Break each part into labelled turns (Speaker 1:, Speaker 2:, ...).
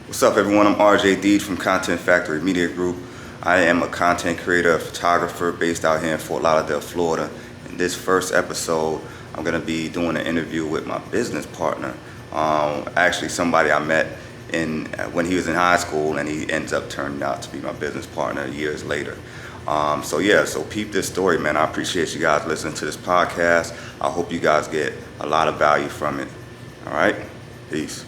Speaker 1: What's up, everyone? I'm RJD from Content Factory Media Group. I am a content creator, a photographer based out here in Fort Lauderdale, Florida. In this first episode, I'm going to be doing an interview with my business partner. Actually, somebody I met when he was in high school, and he ends up turning out to be my business partner years later. So peep this story, man. I appreciate you guys listening to this podcast. I hope you guys get a lot of value from it. All right? Peace.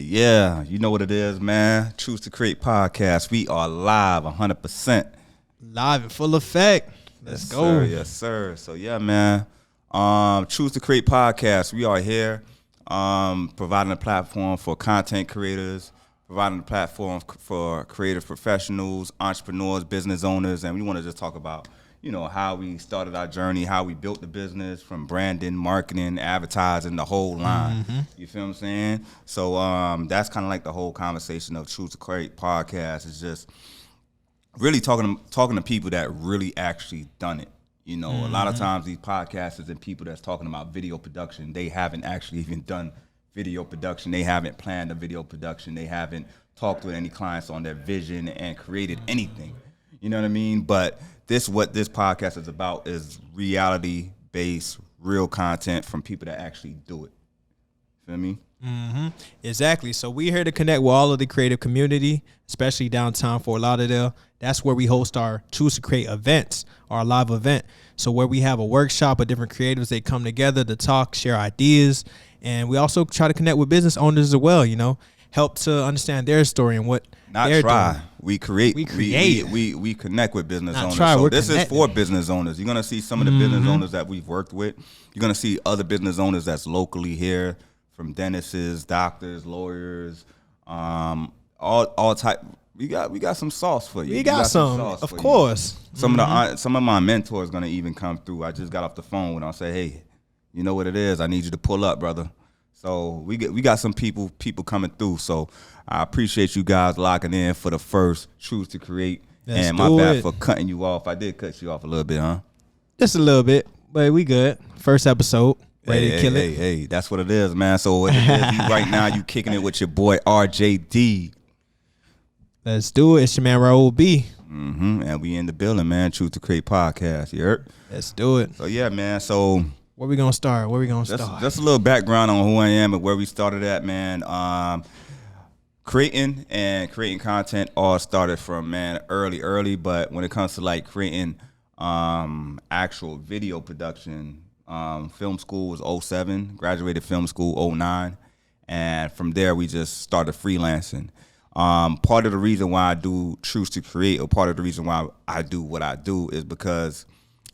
Speaker 1: Yeah, you know what it is, man. Choose to Create podcast. We are live 100%.
Speaker 2: Live in full effect. Let's go.
Speaker 1: Yes, sir. So, yeah, man. Choose to Create podcast. We are here providing a platform for content creators, providing a platform for creative professionals, entrepreneurs, business owners, and we want to just talk about how we started our journey, how we built the business from branding, marketing, advertising, the whole line. Mm-hmm. You feel what I'm saying? So that's kind of like the whole conversation of Choose to Create podcast. It's just really talking to people that really actually done it. A lot of times these podcasters and people that's talking about video production, they haven't actually even done video production. They haven't planned a video production. They haven't talked with any clients on their vision and created anything. You know what I mean? But what this podcast is about is reality-based, real content from people that actually do it. Feel me?
Speaker 2: Mm-hmm. Exactly. So we're here to connect with all of the creative community, especially downtown Fort Lauderdale. That's where we host our Choose to Create events, our live event. So where we have a workshop of different creatives, they come together to talk, share ideas, and we also try to connect with business owners as well, help to understand their story and what they're doing.
Speaker 1: We create. We connect with business owners. So this is for business owners. You're gonna see some of the business owners that we've worked with. You're gonna see other business owners that's locally here, from dentists, doctors, lawyers, all type. We got some sauce for you.
Speaker 2: We got some, of course.
Speaker 1: Some of my mentors gonna even come through. I just got off the phone and I'll say, hey, you know what it is? I need you to pull up, brother. So we got some people coming through. So I appreciate you guys locking in for the first Choose to Create. And my bad for cutting you off. I did cut you off a little bit, huh?
Speaker 2: Just a little bit, but we good. First episode, ready to kill it.
Speaker 1: Hey, that's what it is, man. So what it is, right now you kicking it with your boy RJD.
Speaker 2: Let's do it. It's your man Raoul B.
Speaker 1: And we in the building, man. Choose to Create podcast. You heard?
Speaker 2: Let's do it.
Speaker 1: So yeah, man. So
Speaker 2: where we gonna start?
Speaker 1: Just a little background on who I am and where we started at, man. Creating content all started from, man, early. But when it comes to like creating actual video production, film school was 2007. Graduated film school 2009, and from there we just started freelancing. Part of the reason why I do Choose to Create, or part of the reason why I do what I do, is because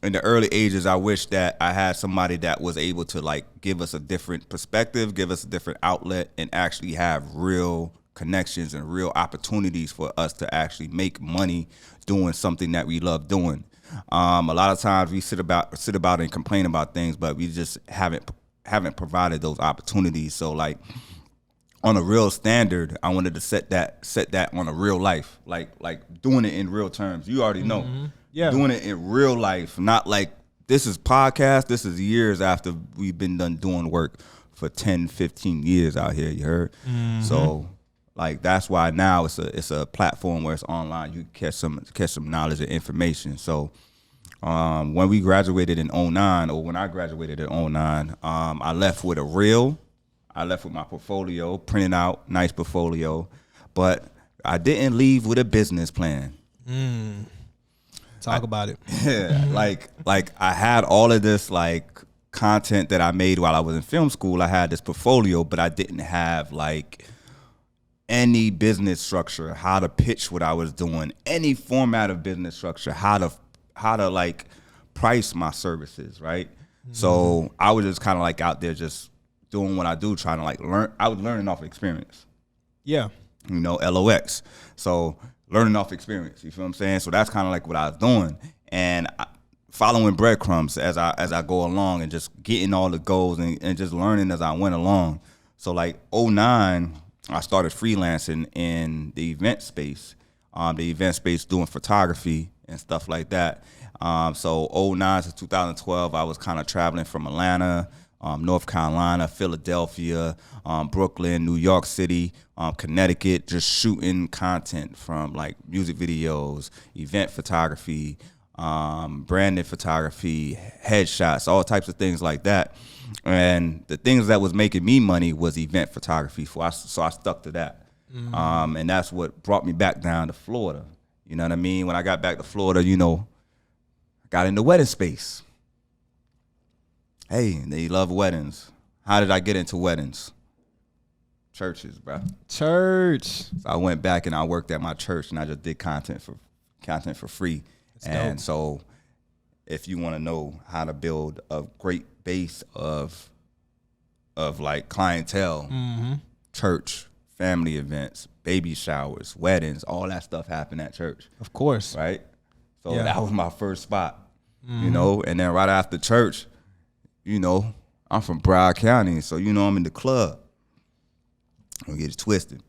Speaker 1: in the early ages, I wish that I had somebody that was able to like give us a different perspective, give us a different outlet, and actually have real connections and real opportunities for us to actually make money doing something that we love doing. A lot of times we sit about and complain about things, but we just haven't provided those opportunities. So like on a real standard, I wanted to set that on a real life, like doing it in real terms. You already know. Yeah. Doing it in real life, not like this is podcast. This is years after we've been done doing work for 10, 15 years out here, you heard? So like that's why now it's a platform where it's online. You can catch some knowledge and information. So when we graduated in 2009, or when I graduated in 2009, I left with a reel. I left with my portfolio, printed out, nice portfolio, but I didn't leave with a business plan.
Speaker 2: Talk about it.
Speaker 1: Yeah, like I had all of this like content that I made while I was in film school. I had this portfolio, but I didn't have like any business structure, how to pitch what I was doing, any format of business structure, how to like price my services, right? So I was just kind of like out there just doing what I do, trying to like learn. I was learning off experience.
Speaker 2: Yeah.
Speaker 1: LOX. So learning off experience, you feel what I'm saying? So that's kind of like what I was doing. And following breadcrumbs as I go along and just getting all the goals and just learning as I went along. So like '09, I started freelancing in the event space. Doing photography and stuff like that. So '09 to 2012, I was kind of traveling from Atlanta, North Carolina, Philadelphia, Brooklyn, New York City, Connecticut, just shooting content from like music videos, event photography, branded photography, headshots, all types of things like that. And the things that was making me money was event photography. So I stuck to that. And that's what brought me back down to Florida. You know what I mean? When I got back to Florida, I got into wedding space. Hey, they love weddings. How did I get into weddings? Churches, bro.
Speaker 2: Church.
Speaker 1: So I went back and I worked at my church and I just did content for free. That's and dope. So if you want to know how to build a great base of like clientele, church, family events, baby showers, weddings, all that stuff happened at church.
Speaker 2: Of course.
Speaker 1: Right? So that was my first spot, and then right after church, I'm from Broward County, so I'm in the club. Don't get it twisted.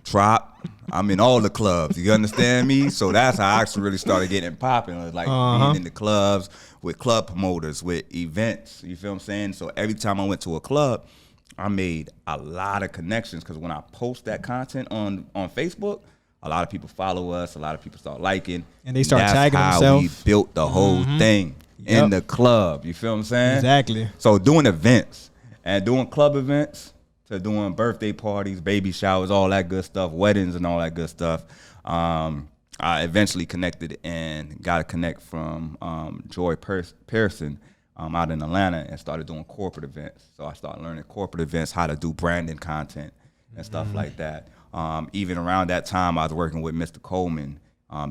Speaker 1: Trop, I'm in all the clubs. You understand me? So that's how I actually really started getting popping. It was like being in the clubs with club promoters, with events. You feel what I'm saying? So every time I went to a club, I made a lot of connections because when I post that content on Facebook, a lot of people follow us. A lot of people start liking.
Speaker 2: And they start tagging themselves.
Speaker 1: That's how we built the whole thing in the club. You feel what I'm saying?
Speaker 2: Exactly.
Speaker 1: So doing events and doing club events to doing birthday parties, baby showers, all that good stuff, weddings and all that good stuff. I eventually connected and got a connect from Joy Pearson out in Atlanta and started doing corporate events. So I started learning corporate events, how to do branding content and stuff like that. Even around that time, I was working with Mr. Coleman,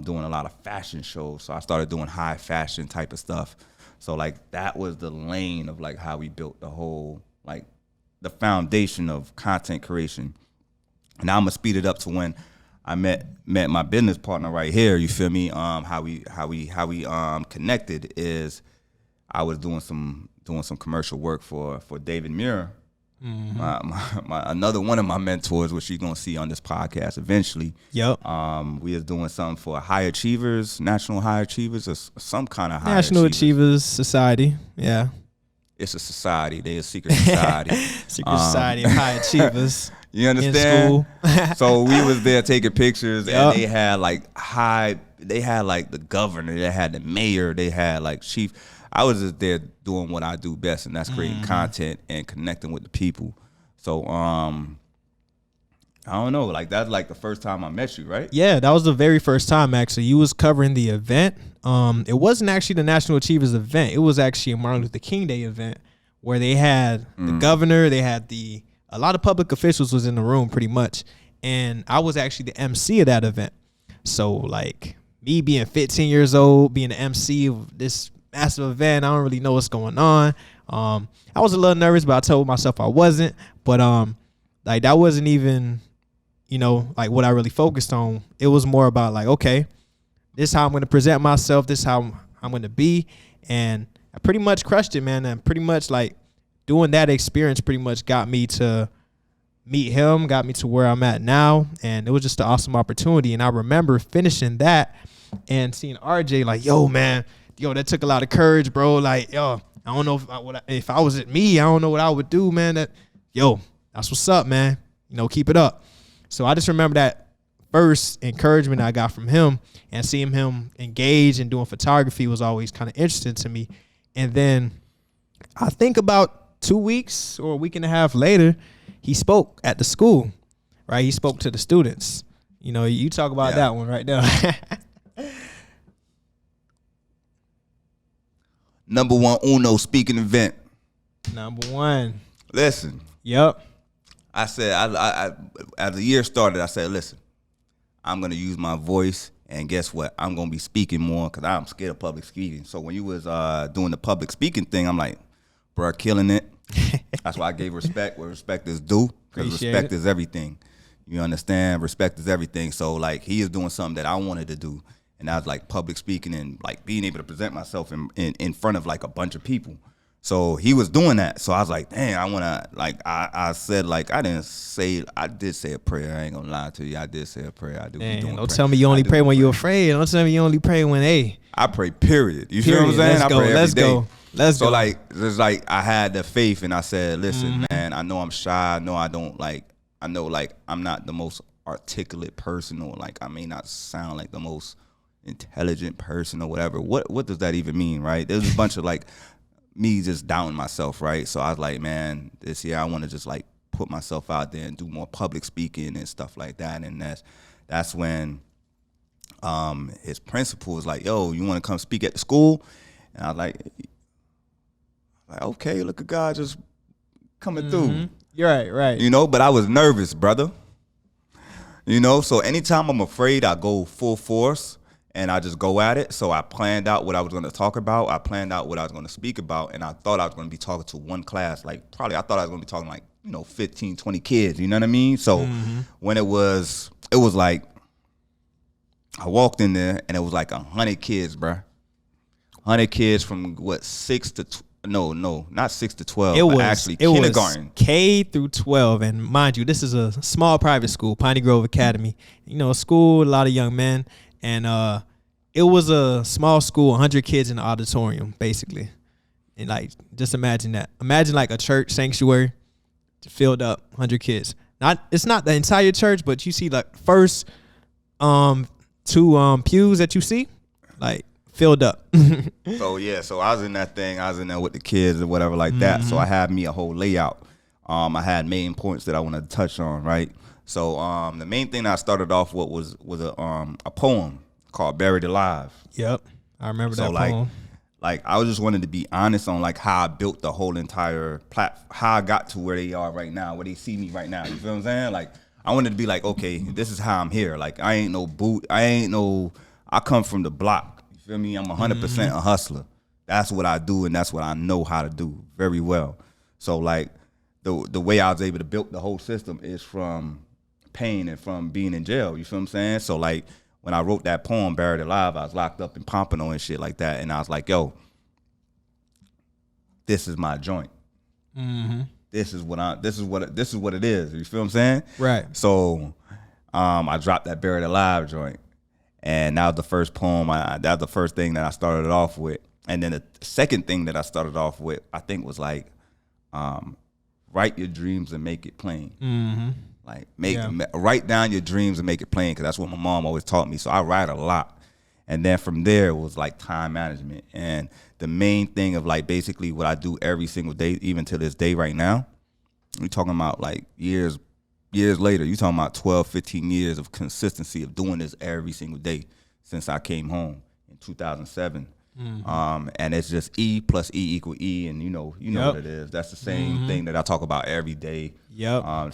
Speaker 1: doing a lot of fashion shows. So I started doing high fashion type of stuff. So like that was the lane of like how we built the whole, like the foundation of content creation. And now I'm gonna speed it up to when I met my business partner right here. You feel me? How we connected is I was doing some commercial work for David Muir, my another one of my mentors, which you're gonna see on this podcast eventually.
Speaker 2: Yep.
Speaker 1: We was doing something for high achievers, national high achievers, or some kind of high
Speaker 2: National Achievers Society. Yeah.
Speaker 1: It's a society. They're a secret society.
Speaker 2: Secret society of high achievers.
Speaker 1: You understand? In school. So we was there taking pictures, and they had like the governor, they had the mayor, they had like chief. I was just there doing what I do best, and that's creating content and connecting with the people. So I don't know, like that's like the first time I met you, right?
Speaker 2: Yeah, that was the very first time actually. You was covering the event. It wasn't actually the National Achievers event. It was actually a Martin Luther King Day event where they had the governor, they had a lot of public officials was in the room pretty much. And I was actually the MC of that event. So like me being 15 years old, being the MC of this massive event, I don't really know what's going on. I was a little nervous, but I told myself I wasn't. But like that wasn't even, like what I really focused on. It was more about like, okay, this is how I'm going to present myself. This is how I'm going to be. And I pretty much crushed it, man. And pretty much like doing that experience pretty much got me to meet him, got me to where I'm at now. And it was just an awesome opportunity. And I remember finishing that and seeing RJ like, yo, man, that took a lot of courage, bro. Like, yo, I don't know if I was at me, I don't know what I would do, man. That's what's up, man. Keep it up. So I just remember that first encouragement I got from him, and seeing him engage and doing photography was always kind of interesting to me. And then I think about 2 weeks or a week and a half later, he spoke at the school, right? He spoke to the students. You talk about that one right there.
Speaker 1: Number one Uno speaking event.
Speaker 2: Number one.
Speaker 1: Listen.
Speaker 2: Yep.
Speaker 1: I said, I as the year started, I said, listen, I'm going to use my voice, and guess what? I'm going to be speaking more because I'm scared of public speaking. So when you was doing the public speaking thing, I'm like, bro, killing it. That's why I gave respect where respect is due, because respect is everything. You understand? Respect is everything. So like he is doing something that I wanted to do, and I was like public speaking and like being able to present myself in front of like a bunch of people. So he was doing that. So I was like, dang, I want to, like, I said, like, I did say a prayer. I ain't going to lie to you. I did say a prayer. I do be doing
Speaker 2: don't tell me you only pray when you're afraid. Don't tell me you only pray when,
Speaker 1: I pray, period. You feel what I'm saying?
Speaker 2: Let's go. Let's go. Let's go.
Speaker 1: So, like, it's like I had the faith and I said, listen, man, I know I'm shy. I know I don't, like, I know, like, I'm not the most articulate person, or, like, I may not sound like the most intelligent person or whatever. What does that even mean, right? There's a bunch of, like, me just doubting myself, right? So I was like, man, this year I want to just like put myself out there and do more public speaking and stuff like that. And that's when his principal was like, yo, you want to come speak at the school? And I was like, okay, look at God just coming through.
Speaker 2: You're right.
Speaker 1: You know, but I was nervous, brother. You know, so anytime I'm afraid, I go full force. And I just go at it. So I planned out what I was going to talk about. I planned out what I was going to speak about. And I thought I was going to be talking to one class. Like, probably I thought I was going to be talking like, 15, 20 kids. You know what I mean? So when it was like, I walked in there and it was like 100 kids, bruh. 100 kids from what, 6 to, not 6 to 12, but actually kindergarten.
Speaker 2: Was K through 12. And mind you, this is a small private school, Piney Grove Academy. A school, a lot of young men. And it was a small school, 100 kids in the auditorium, basically. And, like, just imagine that. Imagine, like, a church sanctuary filled up, 100 kids. It's not the entire church, but you see, like, first two pews that you see, like, filled up.
Speaker 1: So I was in that thing. I was in there with the kids or whatever like that. So I had me a whole layout. I had main points that I wanted to touch on, right? So the main thing I started off with was a poem called "Buried Alive."
Speaker 2: Yep, I remember that poem.
Speaker 1: Like I was just wanted to be honest on like how I built the whole entire how I got to where they are right now, where they see me right now. You feel what I'm saying? Like I wanted to be like, okay, this is how I'm here. Like I ain't no boot. I come from the block. You feel me? I'm 100% a hustler. That's what I do, and that's what I know how to do very well. So like the way I was able to build the whole system is from pain and from being in jail. You feel what I'm saying? So like when I wrote that poem, Buried Alive, I was locked up in Pompano and shit like that. And I was like, yo, this is my joint. This is what it is. You feel what I'm saying?
Speaker 2: Right.
Speaker 1: So I dropped that Buried Alive joint. And that was the first poem. That was the first thing that I started off with. And then the second thing that I started off with, I think was like, write your dreams and make it plain. Like write down your dreams and make it plain, because that's what my mom always taught me. So I write a lot. And then from there it was like time management. And the main thing of like basically what I do every single day, even to this day right now, we're talking about like years later, you're talking about 12, 15 years of consistency of doing this every single day since I came home in 2007. And it's just E plus E equal E, and you know what it is. That's the same thing that I talk about every day.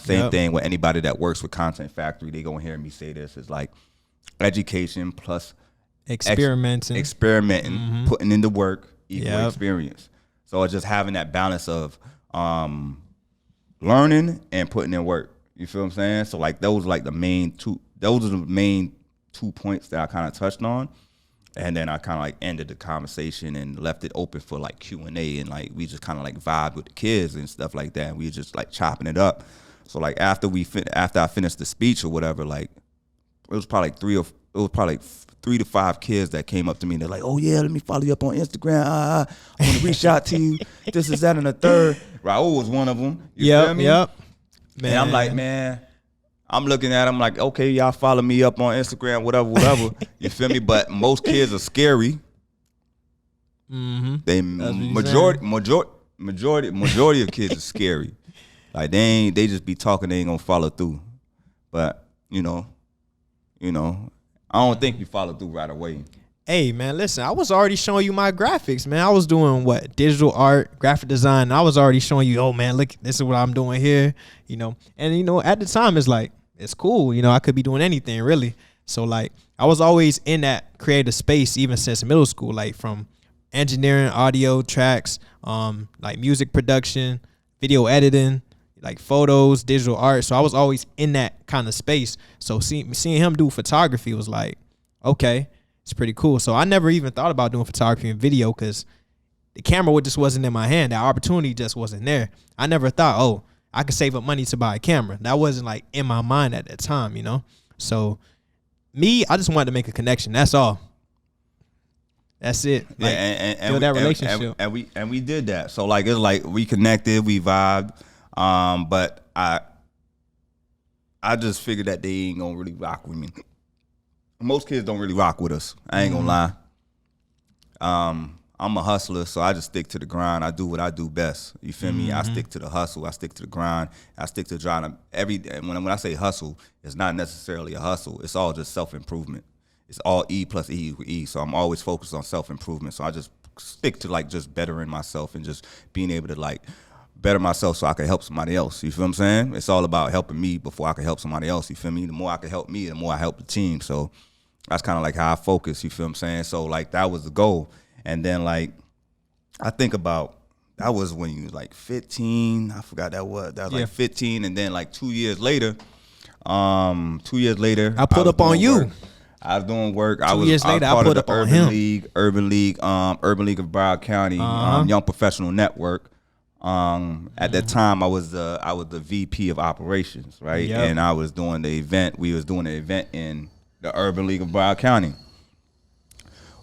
Speaker 1: Same thing with anybody that works with Content Factory. They gonna hear me say this. It's like education plus experimenting, putting in the work equal experience. So it's just having that balance of learning and putting in work. You feel what I'm saying? So like those are the main 2 points that I kind of touched on. And then I kind of like ended the conversation and left it open for like Q&A, and like we just kind of like vibe with the kids and stuff like that. And we just like chopping it up. So like after I finished the speech or whatever, like it was probably like 3 to 5 kids that came up to me and they're like, oh yeah, let me follow you up on Instagram. I want to reach out to you. This is that and the third. Raoul was one of them. You feel me?
Speaker 2: Man.
Speaker 1: And I'm like, man. I'm looking at them like, okay, y'all follow me up on Instagram, whatever. You feel me? But most kids are scary. They majority of kids are scary. Like they just be talking, they ain't gonna follow through. But you know, I don't think you follow through right away.
Speaker 2: Hey man, listen, I was already showing you my graphics, man. I was doing digital art, graphic design. I was already showing you, oh man, look, this is what I'm doing here, And at the time, it's like, it's cool, I could be doing anything really. So like, I was always in that creative space even since middle school, like from engineering, audio tracks, like music production, video editing, like photos, digital art. So I was always in that kind of space. So seeing him do photography was like, okay. It's pretty cool. So I never even thought about doing photography and video because the camera just wasn't in my hand. That opportunity just wasn't there. I never thought, oh, I could save up money to buy a camera. That wasn't like in my mind at that time, you know? So me, I just wanted to make a connection. That's all. That's it. Like,
Speaker 1: and
Speaker 2: that relationship.
Speaker 1: And we did that. So like it's like we connected, we vibed. But I just figured that they ain't gonna really rock with me. Most kids don't really rock with us. I ain't gonna lie. I'm a hustler, so I just stick to the grind. I do what I do best. You feel me? I stick to the hustle. I stick to the grind. I stick to trying to every day. When I say hustle, it's not necessarily a hustle. It's all just self-improvement. It's all E plus E equals E. So I'm always focused on self-improvement. So I just stick to like just bettering myself and just being able to like better myself so I can help somebody else. You feel what I'm saying? It's all about helping me before I can help somebody else. You feel me? The more I can help me, the more I help the team. So that's kind of like how I focus. You feel what I'm saying? So like that was the goal. And then like I think about that was when you was like 15. I forgot that was like 15. And then like 2 years later, I
Speaker 2: put up on you.
Speaker 1: Work. I was doing work.
Speaker 2: 2 years later, I put up on him.
Speaker 1: Urban League of Broward County, Young Professional Network. At that time, I was the VP of operations, right?
Speaker 2: Yep.
Speaker 1: And I was doing the event. We was doing the event in the Urban League of Broward County.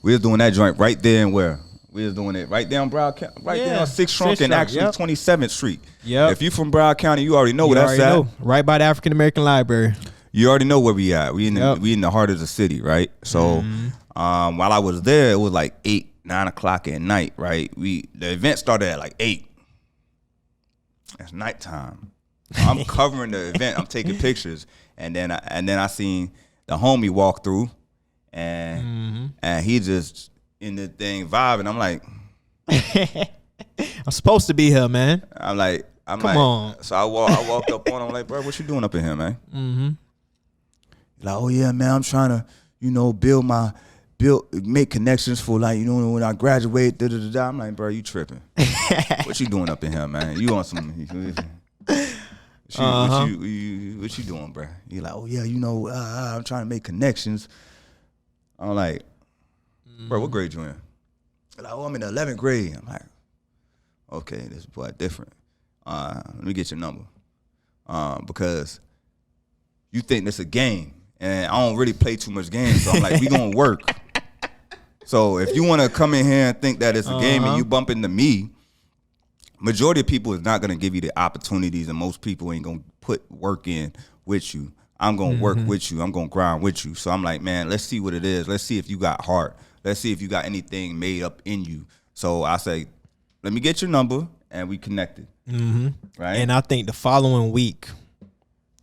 Speaker 1: We was doing that joint right there and where? We was doing it right there on Broward County, there on 6th Trunk and actually 27th Street.
Speaker 2: Yep.
Speaker 1: If you from Broward County, you already know where that's at.
Speaker 2: Right by the African American Library.
Speaker 1: You already know where we at. We in the heart of the city, right? So while I was there, it was like 8, 9 o'clock at night, right? The event started at like 8. It's nighttime. I'm covering the event. I'm taking pictures, and then I seen the homie walk through, and he just in the thing vibing. I'm like,
Speaker 2: I'm supposed to be here, man.
Speaker 1: Come on. So I walked up on him like, bro, what you doing up in here, man? Mm-hmm. Like, oh yeah, man, I'm trying to, make connections for like, when I graduate, da da da da. I'm like, bro, you tripping? What you doing up in here, man? You on some? What you doing, bro? He like, oh yeah, I'm trying to make connections. I'm like, bro, what grade you in? Like, oh, I'm in the 11th grade. I'm like, okay, this boy different. Let me get your number, because you think this a game, and I don't really play too much games. So I'm like, we gonna work. So if you want to come in here and think that it's a game and you bump into me, majority of people is not going to give you the opportunities, and most people ain't going to put work in with you. I'm going to work with you. I'm going to grind with you. So I'm like, man, let's see what it is. Let's see if you got heart. Let's see if you got anything made up in you. So I say, let me get your number, and we connected. Right?
Speaker 2: And I think the following week,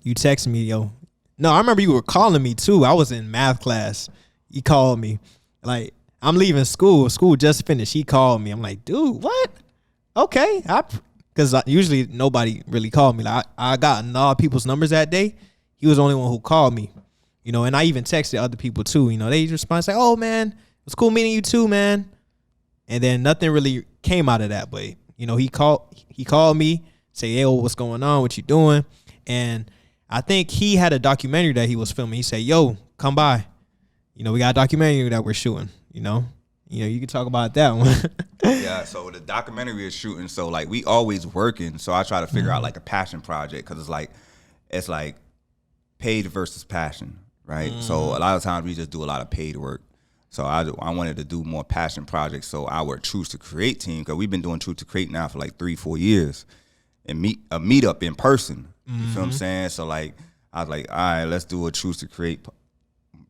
Speaker 2: you texted me, yo. No, I remember you were calling me, too. I was in math class. You called me. Like, I'm leaving school. School just finished. He called me. I'm like, dude, what? Okay. Because usually nobody really called me. Like, I got a lot of people's numbers that day. He was the only one who called me. And I even texted other people too. They respond, say, oh, man, it was cool meeting you too, man. And then nothing really came out of that. But, he called me, say, hey, what's going on? What you doing? And I think he had a documentary that he was filming. He said, yo, come by. We got a documentary that we're shooting, you can talk about that one.
Speaker 1: Yeah, so the documentary is shooting. So like we always working. So I try to figure out like a passion project, because it's like paid versus passion, right? So a lot of times we just do a lot of paid work. So I wanted to do more passion projects. So our Choose to Create team, because we've been doing Choose to Create now for like 3-4 years, and meet up in person. You feel what I'm saying? So like I was like, all right, let's do a Choose to Create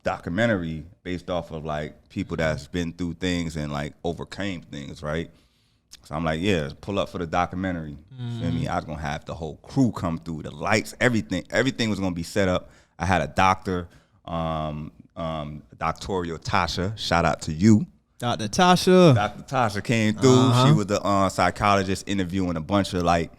Speaker 1: documentary based off of like people that's been through things and like overcame things, right? So I'm like, yeah, pull up for the documentary. You feel me? I was gonna have the whole crew come through, the lights, everything was gonna be set up. I had a doctor, Doctorio Tasha, shout out to you.
Speaker 2: Dr. Tasha.
Speaker 1: Dr. Tasha came through. She was the psychologist interviewing a bunch of like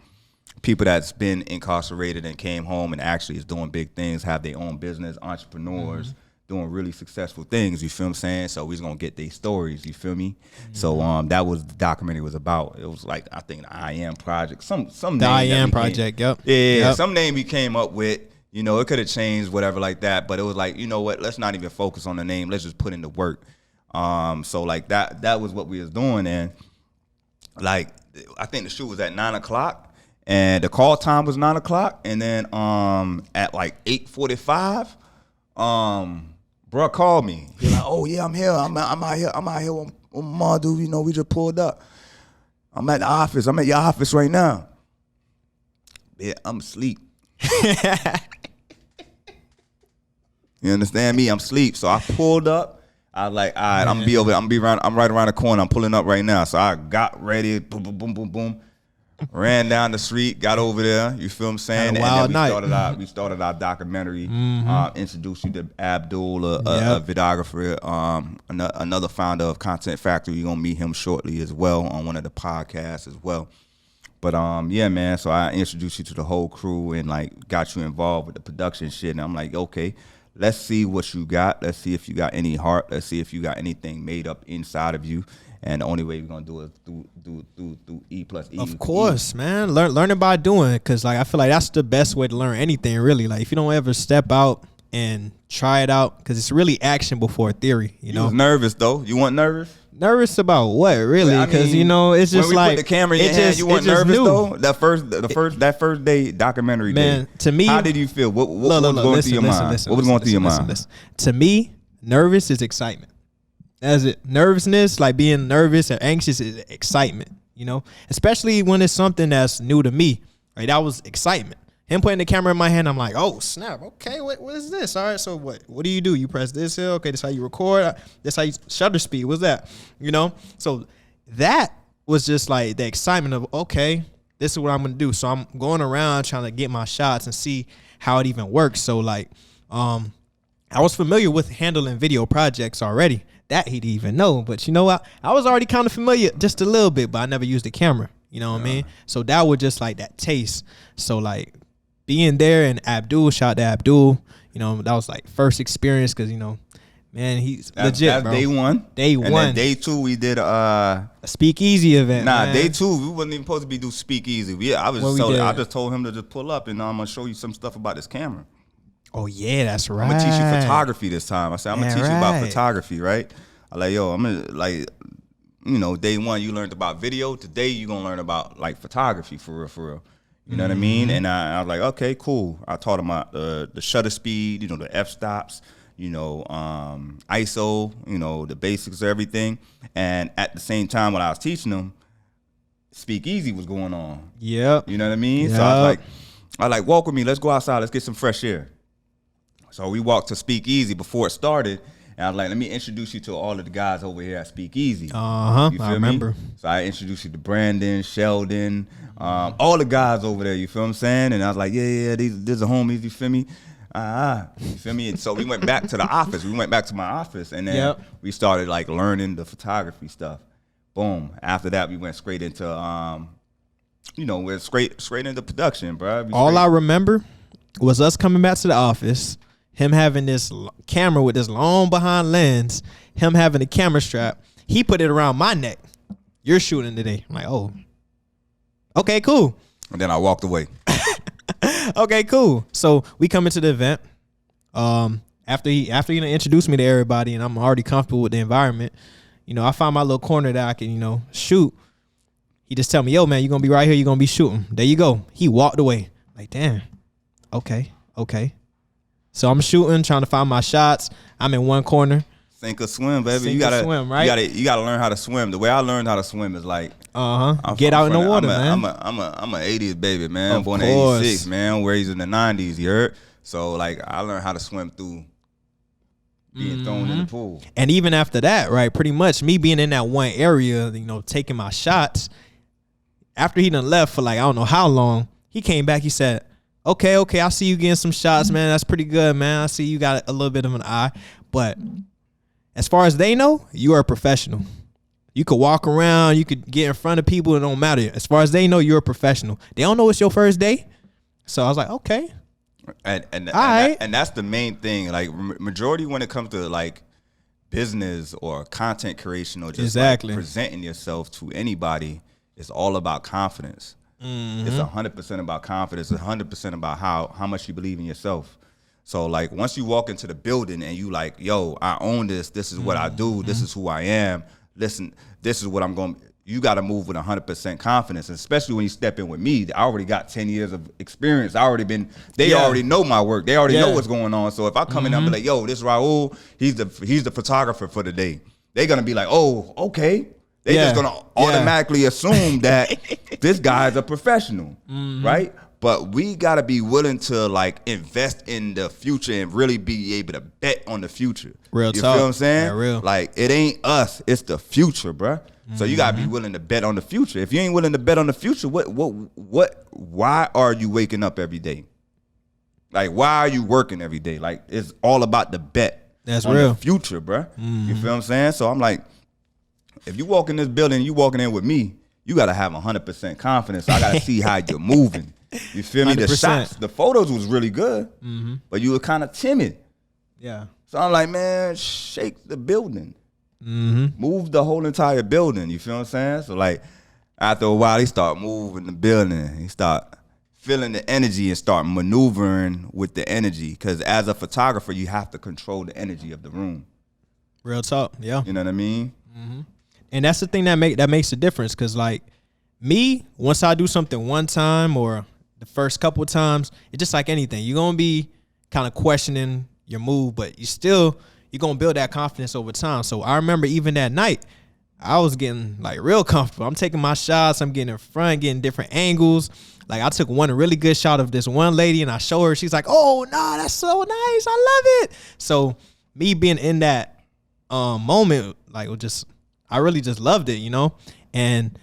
Speaker 1: people that's been incarcerated and came home and actually is doing big things, have their own business, entrepreneurs, doing really successful things, you feel what I'm saying? So we're gonna get these stories, you feel me? So that was the documentary was about. It was like, I think the I Am Project, some
Speaker 2: the
Speaker 1: name
Speaker 2: I Am Project, yep.
Speaker 1: Yeah, some name he came up with, You know, it could have changed, whatever like that. But it was like, you know what? Let's not even focus on the name. Let's just put in the work. So like that was what we was doing. And like, I think the shoot was at 9:00. And the call time was 9:00, and then at like 8:45, bro called me. He's like, "Oh yeah, I'm here. I'm out here with my mom, dude. You know, we just pulled up. I'm at the office. I'm at your office right now. Yeah, I'm asleep. You understand me? I'm asleep. So I pulled up. I was like, all right, I'm gonna be around. I'm right around the corner. I'm pulling up right now. So I got ready. Boom, boom, boom, boom, boom. Ran down the street, got over there. You feel what I'm saying?
Speaker 2: And
Speaker 1: then we started our documentary. Introduced you to Abdul, a videographer, another founder of Content Factory. You're gonna meet him shortly as well on one of the podcasts as well. But yeah, man. So I introduced you to the whole crew and like got you involved with the production shit. And I'm like, okay, let's see what you got. Let's see if you got any heart. Let's see if you got anything made up inside of you. And the only way we're gonna do it through E+E.
Speaker 2: Of course, man. Learning by doing, because like I feel like that's the best way to learn anything, really. Like if you don't ever step out and try it out, because it's really action before theory. You know,
Speaker 1: was nervous though. You weren't nervous?
Speaker 2: Nervous about what, really? Because you know, it's just
Speaker 1: when we
Speaker 2: like
Speaker 1: put the camera in your hand, you weren't nervous though. That first day documentary
Speaker 2: man,
Speaker 1: day.
Speaker 2: To me,
Speaker 1: how did you feel? What was going through your mind? What was going through your mind?
Speaker 2: To me, nervous is excitement. That's it. Nervousness, like being nervous or anxious, is excitement, you know, especially when it's something that's new to me. Right, that was excitement. Him putting the camera in my hand, I'm like, oh snap, okay, what is this? All right, so what do? You press this here, okay, this is how you record, this how you shutter speed, what's that? You know, so that was just like the excitement of, okay, this is what I'm gonna do. So I'm going around trying to get my shots and see how it even works. So like, I was familiar with handling video projects already. That he didn't even know, but you know what? I was already kind of familiar just a little bit, but I never used the camera. You know what I mean? So that was just like that taste. So like being there and Abdul, shout out to Abdul, you know, that was like first experience because, you know, man, he's legit,
Speaker 1: that's
Speaker 2: bro.
Speaker 1: Day one.
Speaker 2: Day one.
Speaker 1: And then day two, we did a
Speaker 2: speakeasy event.
Speaker 1: Nah,
Speaker 2: man.
Speaker 1: day two, we wasn't even supposed to be do speakeasy. I just told him to just pull up and I'm gonna show you some stuff about this camera.
Speaker 2: Oh yeah, that's right.
Speaker 1: I'm gonna teach you photography this time. I said I'm gonna teach you about photography, right? I like, yo, I'm gonna like, you know, day one you learned about video. Today you gonna learn about like photography for real. You know what I mean? And I was like, okay, cool. I taught him about the shutter speed, you know, the f-stops, you know, ISO, you know, the basics of everything. And at the same time, when I was teaching them, speakeasy was going on.
Speaker 2: Yep.
Speaker 1: You know what I mean?
Speaker 2: Yep.
Speaker 1: So I was like, walk with me. Let's go outside. Let's get some fresh air. So we walked to Speakeasy before it started. And I was like, let me introduce you to all of the guys over here at Speakeasy.
Speaker 2: I remember.
Speaker 1: So I introduced you to Brandon, Sheldon, all the guys over there, you feel what I'm saying? And I was like, yeah, these are homies, you feel me? You feel me? And so we went back to the office. We went back to my office, and then we started like learning the photography stuff. Boom. After that, we went straight into, we're straight into production, bro.
Speaker 2: All I remember was us coming back to the office, him having this camera with this long behind lens, him having a camera strap. He put it around my neck. You're shooting today. I'm like, oh, okay, cool.
Speaker 1: And then I walked away.
Speaker 2: Okay, cool. So we come into the event. After he introduced me to everybody, and I'm already comfortable with the environment, you know, I found my little corner that I can, you know, shoot. He just tell me, yo, man, you're going to be right here. You're going to be shooting. There you go. He walked away. Like, damn. Okay. So I'm shooting, trying to find my shots. I'm in one corner.
Speaker 1: Sink or swim, baby.
Speaker 2: Sink or swim, right?
Speaker 1: You gotta learn how to swim. The way I learned how to swim is like,
Speaker 2: get out in the water, man.
Speaker 1: I'm a 80s baby, man. I'm born in 86, man. Raised in the 90s, you heard? So like I learned how to swim through being thrown in the pool.
Speaker 2: And even after that, right, pretty much me being in that one area, you know, taking my shots. After he done left for like I don't know how long, he came back. He said, Okay, I see you getting some shots, man. That's pretty good, man. I see you got a little bit of an eye. But as far as they know, you are a professional. You could walk around, you could get in front of people, it don't matter. As far as they know, you're a professional. They don't know it's your first day. So I was like, okay.
Speaker 1: And that's the main thing. Like majority when it comes to like business or content creation or just like presenting yourself to anybody, it's all about confidence. It's 100% about confidence. It's 100% about how much you believe in yourself. So like once you walk into the building and you like, yo, I own this. This is what I do. This is who I am. Listen, this is what I'm going. You got to move with 100% confidence, and especially when you step in with me. I already got 10 years of experience. They already know my work. They already know what's going on. So if I come in and be like, yo, this Raoul, he's the photographer for the day. They're gonna be like, oh, okay. They just gonna automatically assume that this guy's a professional, right? But we gotta be willing to like invest in the future and really be able to bet on the future.
Speaker 2: Real
Speaker 1: you
Speaker 2: talk.
Speaker 1: feel what I'm saying?
Speaker 2: Yeah, real.
Speaker 1: Like it ain't us, it's the future, bruh. So you gotta be willing to bet on the future. If you ain't willing to bet on the future, why are you waking up every day? Like why are you working every day? Like it's all about the bet.
Speaker 2: That's
Speaker 1: on
Speaker 2: real.
Speaker 1: the future, bruh. You feel what I'm saying? So I'm like, if you walk in this building, you walking in with me, you gotta have 100% confidence. I gotta see how you're moving. You feel me? The
Speaker 2: 100%.
Speaker 1: shots, the photos was really good, but you were kind of timid.
Speaker 2: Yeah.
Speaker 1: So I'm like, man, shake the building. Move the whole entire building. You feel what I'm saying? So like after a while, he start moving the building. He start feeling the energy and start maneuvering with the energy. Because as a photographer, you have to control the energy of the room.
Speaker 2: Real talk. Yeah.
Speaker 1: You know what I mean?
Speaker 2: And that's the thing that makes a difference. Cause like me, once I do something one time or the first couple of times, it's just like anything. You're gonna be kind of questioning your move, but you're gonna build that confidence over time. So I remember even that night, I was getting like real comfortable. I'm taking my shots, I'm getting in front, getting different angles. Like I took one really good shot of this one lady and I show her, she's like, oh no, that's so nice. I love it. So me being in that moment, like I really just loved it, you know? And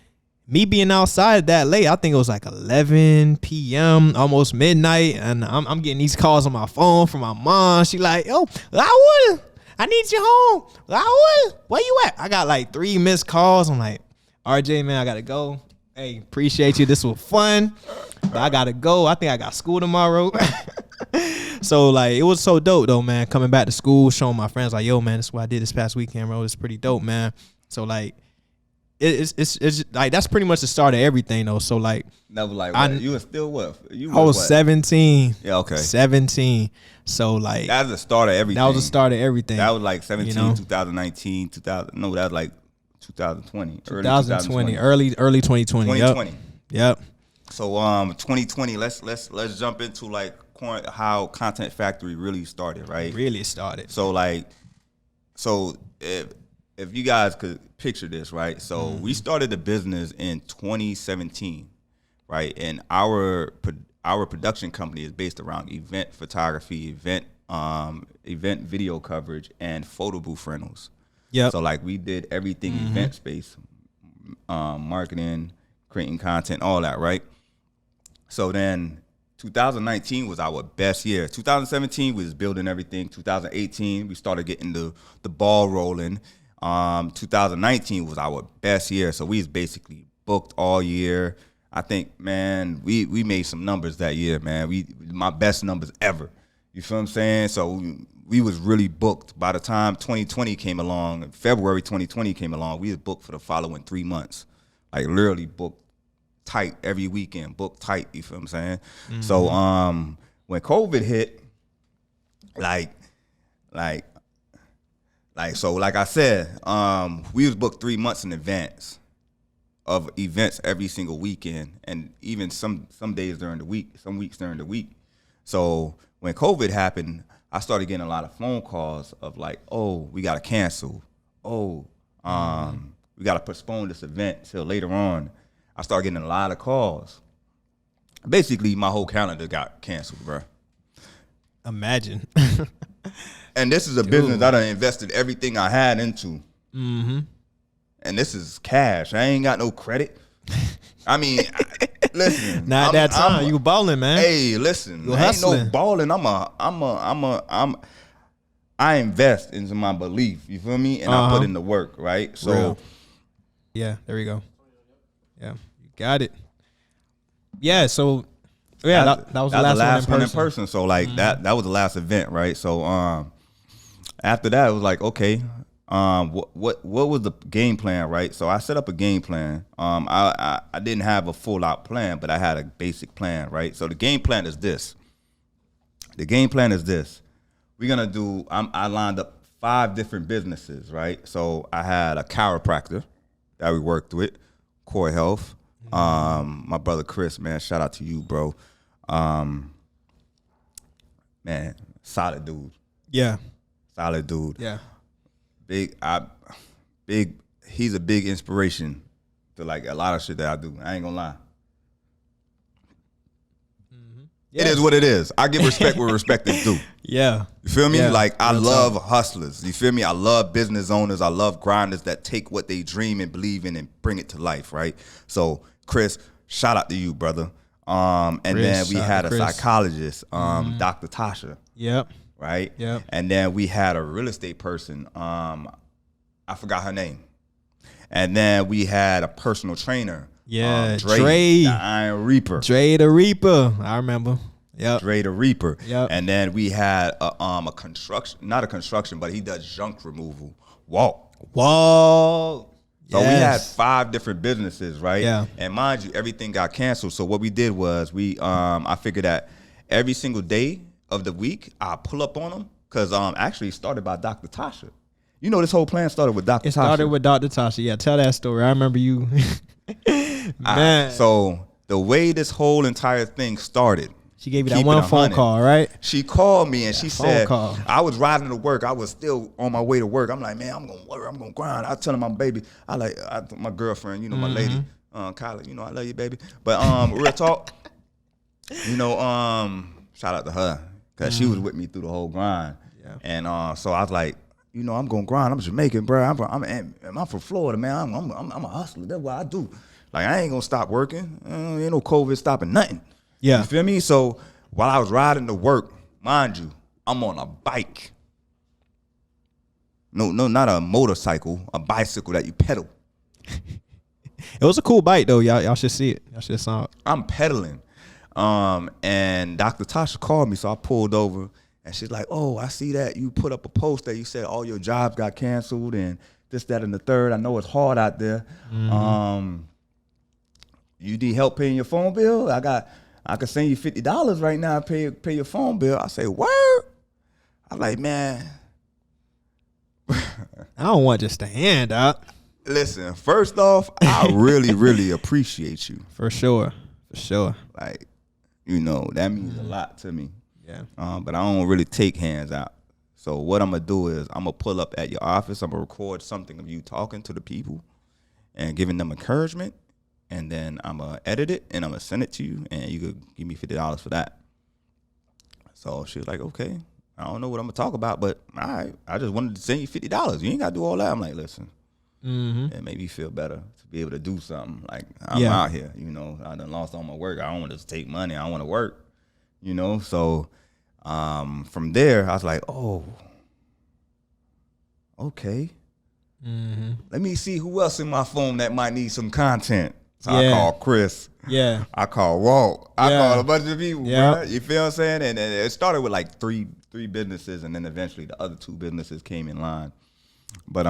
Speaker 2: me being outside that late, I think it was like 11 p.m., almost midnight, and I'm getting these calls on my phone from my mom. She like, yo, Raoul, I need you home. Raoul, where you at? I got like 3 missed calls. I'm like, RJ, man, I gotta go. Hey, appreciate you. This was fun, but I gotta go. I think I got school tomorrow. So like, it was so dope though, man. Coming back to school, showing my friends like, yo, man, this is what I did this past weekend, bro. It's pretty dope, man. So like, it's like that's pretty much the start of everything though. So like,
Speaker 1: Never like what? You were still what?
Speaker 2: I was 17.
Speaker 1: Yeah, okay.
Speaker 2: 17. So like,
Speaker 1: that was the start of everything.
Speaker 2: that was the start of everything.
Speaker 1: That was like 17,
Speaker 2: you know?
Speaker 1: 2019, 2000. No, that was like 2020.
Speaker 2: 2020, early 2020.
Speaker 1: 2020.
Speaker 2: Yep.
Speaker 1: So 2020. Let's jump into like how Content Factory really started, right?
Speaker 2: Really started.
Speaker 1: So like, if you guys could picture this, right? So we started the business in 2017, right? And our production company is based around event photography, event video coverage, and photo booth rentals. Yeah. So like we did everything event space, marketing, creating content, all that, right? So then 2019 was our best year. 2017 we was building everything. 2018 we started getting the ball rolling. 2019 was our best year, so we was basically booked all year. I think, man, we made some numbers that year, man. My best numbers ever. You feel what I'm saying? So we was really booked. By the time 2020 came along, February 2020 came along, we was booked for the following 3 months. Like literally booked tight every weekend, booked tight. You feel what I'm saying? So when COVID hit, like I said, we was booked 3 months in advance of events every single weekend, and even some days during the week, some weeks during the week. So when COVID happened, I started getting a lot of phone calls of like, oh, we got to cancel. Oh, we got to postpone this event till later on. I started getting a lot of calls. Basically, my whole calendar got canceled, bro.
Speaker 2: Imagine.
Speaker 1: And this is a business I done invested everything I had into. And this is cash. I ain't got no credit. I mean, listen.
Speaker 2: Not at that time. You balling, man.
Speaker 1: Hey, listen. I ain't no balling. I invest into my belief. You feel me? And I put in the work, right? So,
Speaker 2: real. Yeah, there we go. Yeah, you got it. Yeah, so yeah, that was the last one in person.
Speaker 1: So like that was the last event, right? So after that, it was like, okay, What was the game plan, right? So I set up a game plan. I didn't have a full out plan, but I had a basic plan, right? So the game plan is this. We're gonna do. I lined up 5 different businesses, right? So I had a chiropractor that we worked with, Core Health. My brother Chris, man, shout out to you, bro. Man, solid dude.
Speaker 2: Yeah.
Speaker 1: Solid dude.
Speaker 2: Yeah.
Speaker 1: Big. He's a big inspiration to like a lot of shit that I do. I ain't gonna lie. Yes. It is what it is. I give respect where respect is due.
Speaker 2: Yeah.
Speaker 1: You feel me?
Speaker 2: Yeah.
Speaker 1: Like, I love hustlers. You feel me? I love business owners. I love grinders that take what they dream and believe in and bring it to life, right? So, Chris, shout out to you, brother. And then we had a psychologist, Dr. Tasha.
Speaker 2: Yep.
Speaker 1: Right?
Speaker 2: Yep.
Speaker 1: And then we had a real estate person. I forgot her name. And then we had a personal trainer.
Speaker 2: Yeah,
Speaker 1: Dre,
Speaker 2: Dre.
Speaker 1: the Iron Reaper.
Speaker 2: Dre the Reaper. I remember. Yep.
Speaker 1: Dre the Reaper.
Speaker 2: Yep.
Speaker 1: And then we had a construction, not a construction, but he does junk removal. Walt.
Speaker 2: Whoa.
Speaker 1: So we had 5 different businesses, right?
Speaker 2: Yeah.
Speaker 1: And mind you, everything got canceled. So what we did was I figured that every single day of the week I pull up on them because actually it started by Dr. Tasha. You know, this whole plan started with Dr. Tasha.
Speaker 2: It started with Dr. Tasha. Yeah, tell that story. I remember you. Man.
Speaker 1: So the way this whole entire thing started.
Speaker 2: She gave you that one phone call, right?
Speaker 1: She called me and she said,
Speaker 2: call.
Speaker 1: I was riding to work. I was still on my way to work. I'm like, man, I'm going to work. I'm going to grind. I tell my baby, my girlfriend, you know, my lady, Kylie, you know, I love you, baby. But real talk, you know, shout out to her because she was with me through the whole grind. Yeah. And so I was like, you know, I'm going to grind. I'm Jamaican, bro. I'm from Florida, man. I'm a hustler. That's what I do. Like, I ain't going to stop working. Ain't no COVID stopping nothing.
Speaker 2: Yeah.
Speaker 1: You feel me? So while I was riding to work, mind you, I'm on a bike. No, not a motorcycle, a bicycle that you pedal.
Speaker 2: It was a cool bike though. Y'all should see it. Y'all should saw it.
Speaker 1: I'm pedaling. And Dr. Tasha called me, so I pulled over and she's like, oh, I see that you put up a post that you said all your jobs got canceled and this, that, and the third. I know it's hard out there. You need help paying your phone bill? I could send you $50 right now and pay your phone bill. I say, word? I'm like, man.
Speaker 2: I don't want just a hand out.
Speaker 1: Listen, first off, I really, really appreciate you.
Speaker 2: For sure.
Speaker 1: Like, you know, that means a lot to me.
Speaker 2: Yeah.
Speaker 1: But I don't really take hands out. So what I'm going to do is I'm going to pull up at your office. I'm going to record something of you talking to the people and giving them encouragement. And then I'm going to edit it and I'm going to send it to you. And you could give me $50 for that. So she was like, okay. I don't know what I'm going to talk about, but all right. I just wanted to send you $50. You ain't got to do all that. I'm like, listen. It made me feel better to be able to do something. Like, I'm out here, you know. I done lost all my work. I don't want to just take money. I want to work, you know. So from there, I was like, oh, okay. Let me see who else in my phone that might need some content. So I called Chris.
Speaker 2: Yeah.
Speaker 1: I called Raoul. I called a bunch of people, bro. You feel what I'm saying? And it started with like three businesses, and then eventually the other 2 businesses came in line. But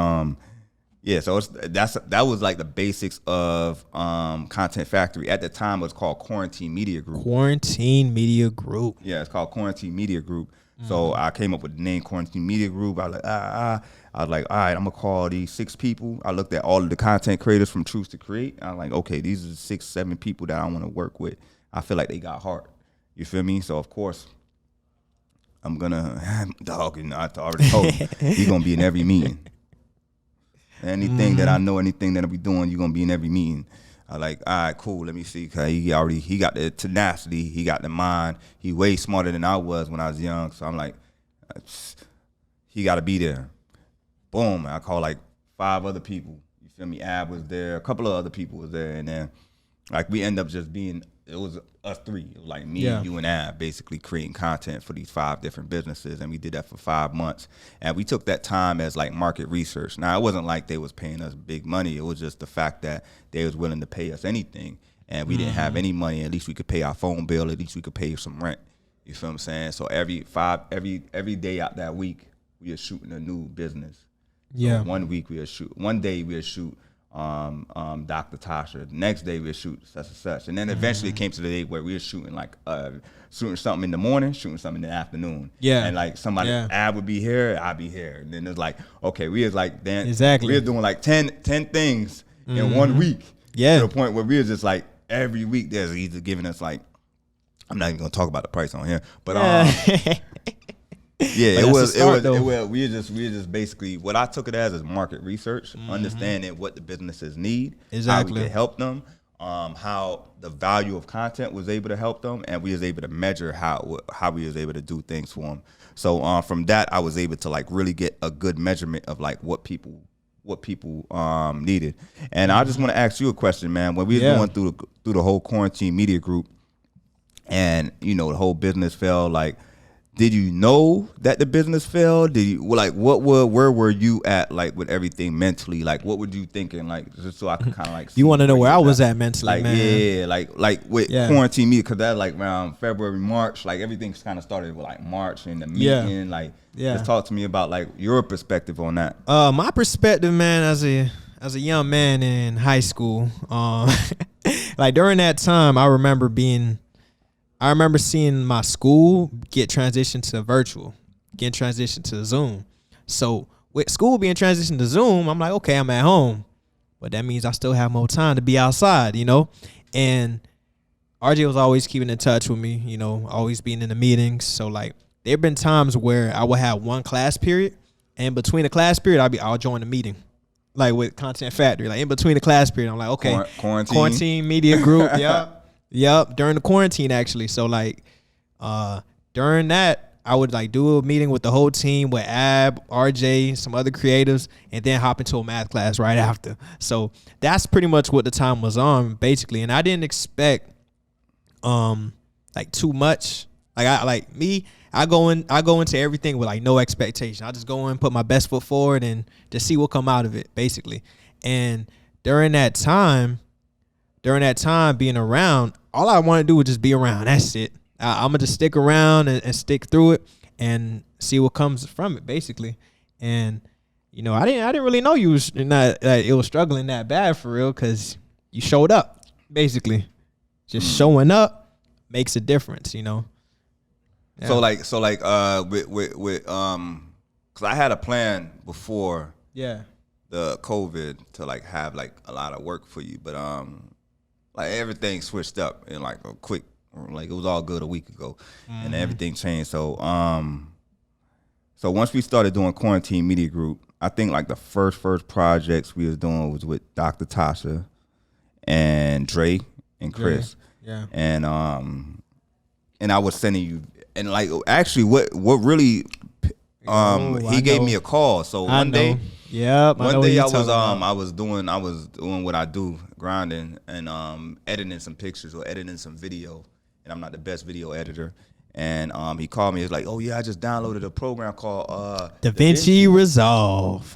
Speaker 1: yeah, so that was like the basics of Content Factory. At the time, it was called Quarantine Media Group.
Speaker 2: Quarantine Media Group.
Speaker 1: Yeah, it's called Quarantine Media Group. So I came up with the name Quarantine Media Group. I was like, I was like, all right, I'm gonna call these 6 people. I looked at all of the content creators from Truth to Create. I'm like, okay, these are the 6, 7 people that I want to work with. I feel like they got heart. You feel me? So of course, I'm gonna dog. You know, I already told you, he's gonna be in every meeting. Anything that I know, anything that I'll be doing, you're gonna be in every meeting. I like, all right, cool. Let me see. Cause he got the tenacity, he got the mind. He way smarter than I was when I was young. So I'm like, he got to be there. Boom. I call like 5 other people. You feel me? Ab was there. A couple of other people was there, and then like we end up just being. It was us 3. It was like me, you, and Ab basically creating content for these 5 different businesses, and we did that for 5 months. And we took that time as like market research. Now, it wasn't like they was paying us big money. It was just the fact that they was willing to pay us anything, and we didn't have any money. At least we could pay our phone bill. At least we could pay some rent. You feel what I'm saying? So every day out that week, we are shooting a new business.
Speaker 2: Yeah.
Speaker 1: So 1 week we'll shoot. One day we'll shoot Dr. Tasha. The next day we'll shoot such and such. And then eventually it came to the day where we were shooting like shooting something in the morning, shooting something in the afternoon.
Speaker 2: Yeah.
Speaker 1: And like somebody, Ab would be here, I'd be here. And then it's like, okay, we was like, then
Speaker 2: Exactly.
Speaker 1: we were doing like 10 things in 1 week.
Speaker 2: Yeah.
Speaker 1: To the point where we was just like, every week there's either giving us like, I'm not even gonna talk about the price on here, but yeah, it was we just basically, what I took it as is market research, understanding what the businesses need, how we could help them, how the value of content was able to help them, and we was able to measure how we was able to do things for them. So from that, I was able to like really get a good measurement of like what people needed. And I just want to ask you a question, man. When we were going through the whole quarantine media group, and you know the whole business fell, like, did you know that the business failed? Did you like where were you at like with everything mentally? Like what were you thinking? Like just so I could kind of like.
Speaker 2: You want to know where I was at mentally,
Speaker 1: like,
Speaker 2: man?
Speaker 1: Yeah, like with quarantine media, because that like around February, March, like everything's kind of started with like March and the meeting. Like, just talk to me about like your perspective on that.
Speaker 2: My perspective, man, as a young man in high school, like during that time, I remember seeing my school get transitioned to virtual, get transitioned to Zoom. So with school being transitioned to Zoom, I'm like, okay, I'm at home, but that means I still have more time to be outside, you know? And RJ was always keeping in touch with me, you know, always being in the meetings. So like there've been times where I would have one class period, and between the class period, I'll join the meeting. Like with Content Factory, like in between the class period, I'm like, okay, quarantine media group, Yep, during the quarantine actually. So like during that, I would like do a meeting with the whole team with Ab, RJ, some other creatives, and then hop into a math class right after. So that's pretty much what the time was on basically. And I didn't expect like too much. Like I go into everything with like no expectation. I just go in, put my best foot forward, and just see what come out of it basically. And during that time being around, all I want to do is just be around. That's it. I'm gonna just stick around and stick through it and see what comes from it, basically. And you know, I didn't really know you was not it was struggling that bad for real, because you showed up. Basically, just showing up makes a difference, you know. Yeah.
Speaker 1: So like with because I had a plan before the COVID to like have like a lot of work for you, but like everything switched up in like a quick, like it was all good a week ago, and everything changed. So so once we started doing Quarantine Media Group, I think like the first projects we was doing was with Dr. Tasha and Dre and Chris.
Speaker 2: Yeah.
Speaker 1: And I was sending you, and like actually what really he gave me a call. So one day I was doing what I do, grinding and editing some pictures or editing some video, and I'm not the best video editor. And he called me. He's like, "Oh yeah, I just downloaded a program called
Speaker 2: DaVinci Resolve."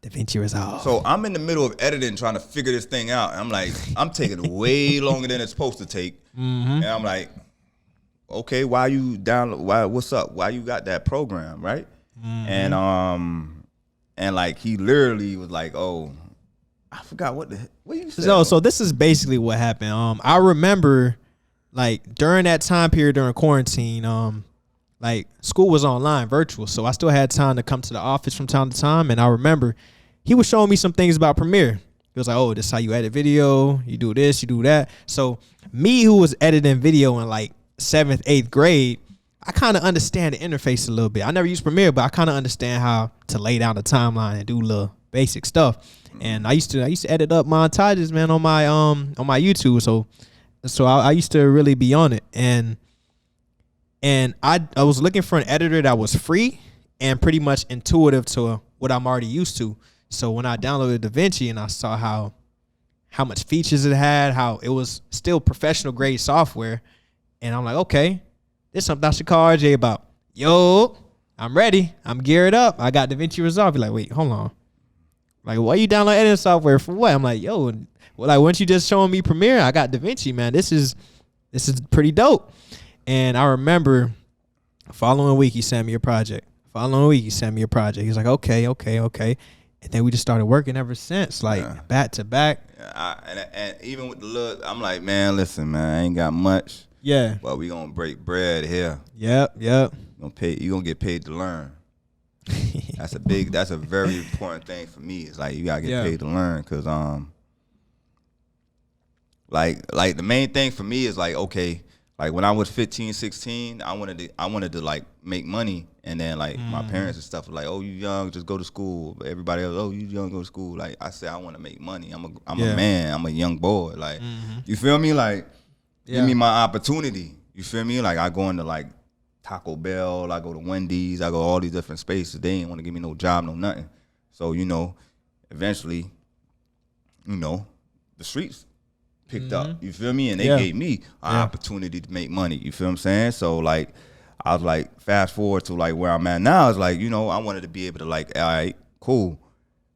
Speaker 2: DaVinci Resolve.
Speaker 1: So I'm in the middle of editing, trying to figure this thing out. And I'm like, I'm taking way longer than it's supposed to take. And I'm like, okay, why you download? What's up? Why you got that program, right? And like he literally was like, "Oh, I forgot what you said."
Speaker 2: So this is basically what happened. I remember like during that time period during quarantine, like school was online, virtual, so I still had time to come to the office from time to time. And I remember he was showing me some things about Premiere. He was like, "Oh, this is how you edit video. You do this, you do that." So me, who was editing video in like 7th, 8th grade, I kind of understand the interface a little bit. I never used Premiere, but I kind of understand how to lay down the timeline and do little basic stuff. And I used to edit up montages, man, on my YouTube. So I used to really be on it. And I was looking for an editor that was free and pretty much intuitive to what I'm already used to. So when I downloaded DaVinci and I saw how much features it had, how it was still professional grade software, and I'm like, okay, this is something I should call RJ about. Yo, I'm ready. I'm geared up. I got DaVinci Resolve. You're like, wait, hold on. Like, why you download editing software for what? I'm like, yo, well, like, weren't you just showing me Premiere? I got DaVinci, man. This is pretty dope. And I remember following week, he sent me a project. Following week, he sent me a project. He's like, okay. And then we just started working ever since, like back to back.
Speaker 1: And even with the look, I'm like, man, listen, man, I ain't got much.
Speaker 2: Yeah.
Speaker 1: But we gonna break bread here.
Speaker 2: Yep.
Speaker 1: You gonna get paid to learn. That's a very important thing for me. It's like you gotta get paid to learn, cause like the main thing for me is like, okay, like when I was 15, 16, I wanted to like make money, and then like my parents and stuff were like, oh, you young, just go to school. But everybody else, oh, you young, go to school. Like I said, I want to make money. I'm a man. I'm a young boy. Like you feel me? Like give me my opportunity. You feel me? Like I go into like Taco Bell, I go to Wendy's, I go all these different spaces. They ain't want to give me no job, no nothing. So eventually, the streets picked up, you feel me? And they gave me an opportunity to make money, you feel what I'm saying? So like, I was like, fast forward to like where I'm at now, it's like, I wanted to be able to like, all right, cool,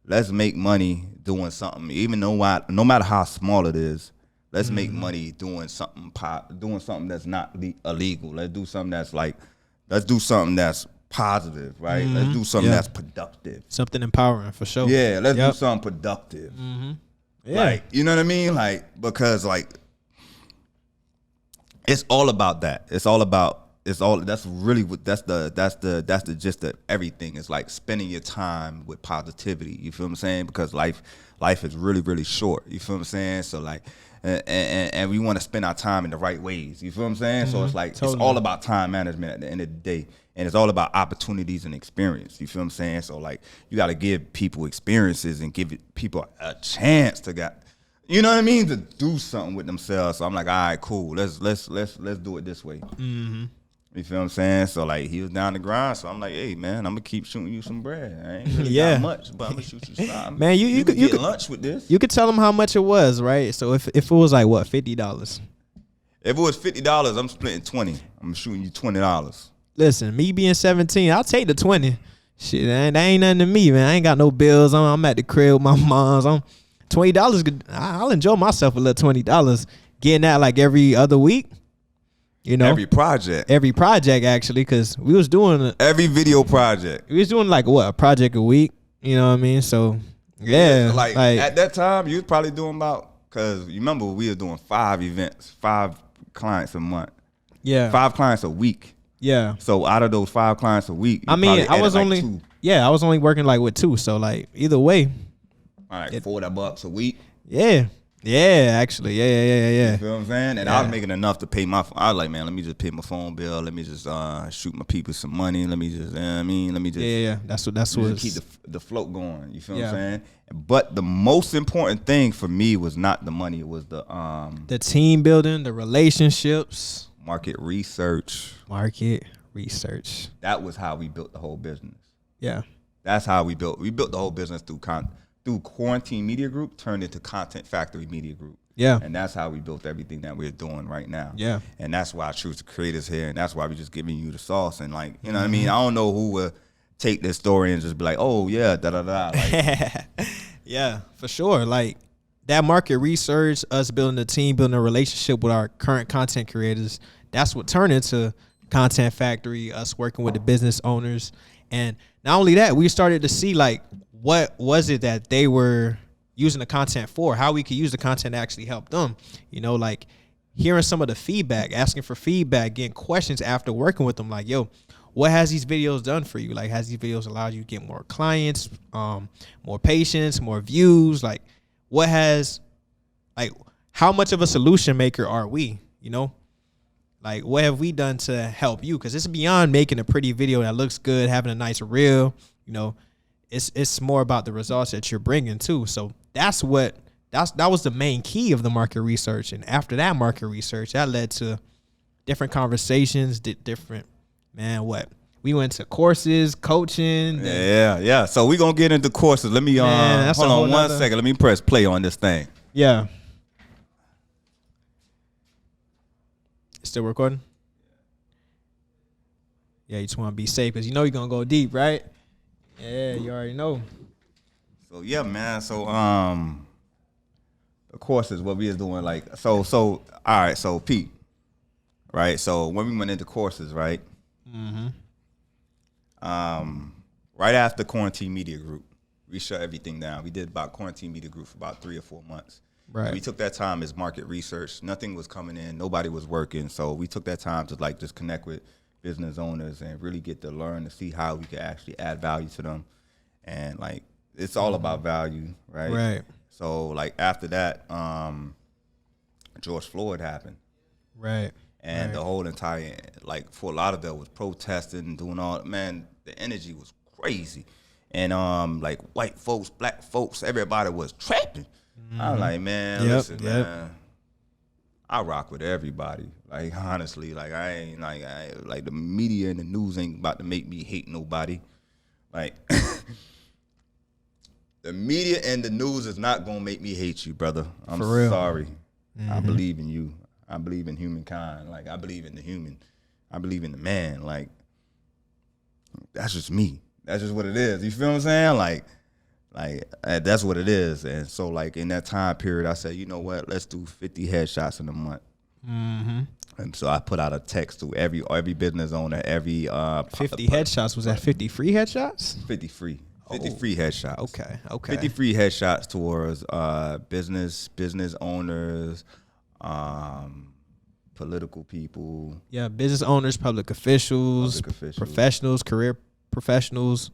Speaker 1: let's make money doing something, even no matter how small it is, let's make money doing something that's not illegal. Let's do something that's positive, right? Let's do something that's productive.
Speaker 2: Something empowering for sure.
Speaker 1: Yeah, let's do something productive.
Speaker 2: Yeah.
Speaker 1: Like, you know what I mean? Like, because like it's all about that. That's really what that's the gist of everything. It's like spending your time with positivity. You feel what I'm saying? Because life is really, really short. You feel what I'm saying? So like and we want to spend our time in the right ways. You feel what I'm saying? So it's like It's all about time management at the end of the day. And it's all about opportunities and experience. You feel what I'm saying? So like you got to give people experiences and give people a chance to to do something with themselves. So I'm like, all right, cool. Let's do it this way. You feel what I'm saying? So like he was down the grind. So I'm like, hey man, I'm gonna keep shooting you some bread. I ain't really got much, but I'm gonna shoot you something.
Speaker 2: Man, you could
Speaker 1: get lunch with this.
Speaker 2: You could tell them how much it was, right? So if it was like what, $50?
Speaker 1: If it was $50, I'm splitting 20. I'm shooting you $20.
Speaker 2: Listen, me being 17, I'll take the 20. Shit, that ain't nothing to me, man. I ain't got no bills. I'm at the crib with my mom's. $20. I'll enjoy myself a little $20. Getting that like every other week.
Speaker 1: Every project
Speaker 2: actually, because we was doing
Speaker 1: every video project.
Speaker 2: We was doing like what, a project a week. You know what I mean? So yeah,
Speaker 1: like at that time, you was probably doing because you remember we were doing 5 events, 5 clients a month. Yeah, 5 clients a week. Yeah. So out of those 5 clients a week, I was only 2.
Speaker 2: I was only working like with 2. So like either way,
Speaker 1: all right, $40 a week.
Speaker 2: Yeah. Yeah, actually. Yeah.
Speaker 1: You feel what I'm saying? And I was making enough to pay my phone. I was like, man, let me just pay my phone bill. Let me just shoot my people some money. Let me just, let me just.
Speaker 2: Yeah. That's what
Speaker 1: keep the float going. You feel what I'm saying? But the most important thing for me was not the money. It was the
Speaker 2: team building, the relationships.
Speaker 1: Market research. That was how we built the whole business. Yeah. That's how we built the whole business through Quarantine Media Group, turned into Content Factory Media Group. Yeah. And that's how we built everything that we're doing right now. Yeah. And that's why I choose the creators here, and that's why we're just giving you the sauce. And like, you know what I mean? I don't know who will take this story and just be like, oh yeah, da-da-da. Like,
Speaker 2: yeah, for sure. Like that market research, us building a team, building a relationship with our current content creators, that's what turned into Content Factory, us working with the business owners. And not only that, we started to see like, what was it that they were using the content for, how we could use the content to actually help them, like hearing some of the feedback, asking for feedback, getting questions after working with them, like, yo, what has these videos done for you? Like, has these videos allowed you to get more clients, more patients, more views? Like, how much of a solution maker are we, Like, what have we done to help you? Because it's beyond making a pretty video that looks good, having a nice reel, It's more about the results that you're bringing too. So that was the main key of the market research. And after that market research, that led to different conversations, we went to courses, coaching.
Speaker 1: Yeah. So we're going to get into courses. Let me, hold on 1 second. Let me press play on this thing.
Speaker 2: Yeah. Still recording? Yeah, you just want to be safe because you're going to go deep, right? Yeah, you already know.
Speaker 1: So yeah, man. So the courses, what we is doing, like so all right, so Pete. Right? So when we went into courses, right? Mm-hmm. Right after Quarantine Media Group, we shut everything down. We did about Quarantine Media Group for about 3 or 4 months.
Speaker 2: Right.
Speaker 1: And we took that time as market research. Nothing was coming in. Nobody was working. So we took that time to like just connect with business owners and really get to learn to see how we could actually add value to them. And like, it's all about value, right?
Speaker 2: Right.
Speaker 1: So like after that, George Floyd happened.
Speaker 2: Right.
Speaker 1: And the whole entire, like for a lot of that was protesting and doing all, man, the energy was crazy. And like white folks, black folks, everybody was trapping. I'm like, man, listen, man, I rock with everybody. Like honestly, like I ain't like the media and the news ain't about to make me hate nobody. Like the media and the news is not gonna make me hate you, brother. I'm
Speaker 2: For real.
Speaker 1: sorry. I believe in you. I believe in humankind. Like I believe in the human. I believe in the man. Like that's just me. That's just what it is. You feel what I'm saying? Like that's what it is. And so like in that time period, I said, you know what? Let's do 50 headshots in a month. And so I put out a text to every business owner, every
Speaker 2: 50 headshots. Was that 50 free headshots?
Speaker 1: 50 free. 50 free headshots.
Speaker 2: Okay.
Speaker 1: 50 free headshots towards business owners, political people.
Speaker 2: Yeah, business owners, public officials, professionals, career professionals.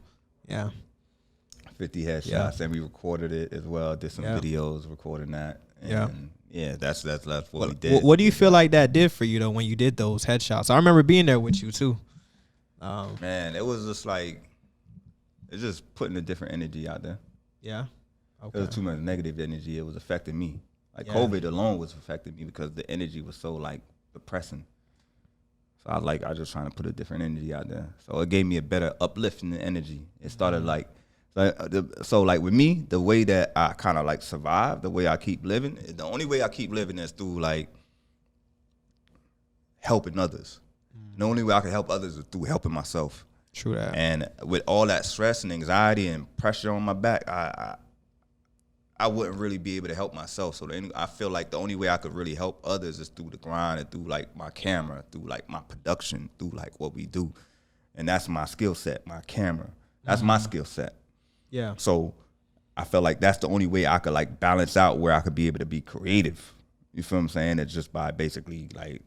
Speaker 2: Yeah.
Speaker 1: 50 headshots, and we recorded it as well. Did some videos recording that. And that's what we did.
Speaker 2: What do you feel like that did for you though when you did those headshots? I remember being there with you too.
Speaker 1: Man, it was just like it's just putting a different energy out there.
Speaker 2: Yeah. Okay.
Speaker 1: There was too much negative energy. It was affecting me. Like COVID alone was affecting me because the energy was so like depressing. So I was just trying to put a different energy out there. So it gave me a better uplifting energy. It started like with me, the way that I kind of like survive, the way I keep living, the only way I keep living is through like helping others. The only way I can help others is through helping myself.
Speaker 2: True that.
Speaker 1: And with all that stress and anxiety and pressure on my back, I wouldn't really be able to help myself. So I feel like the only way I could really help others is through the grind and through like my camera, through like my production, through like what we do. And that's my skill set, my camera. That's my skill set.
Speaker 2: Yeah.
Speaker 1: So I felt like that's the only way I could like balance out where I could be able to be creative. You feel what I'm saying? It's just by basically like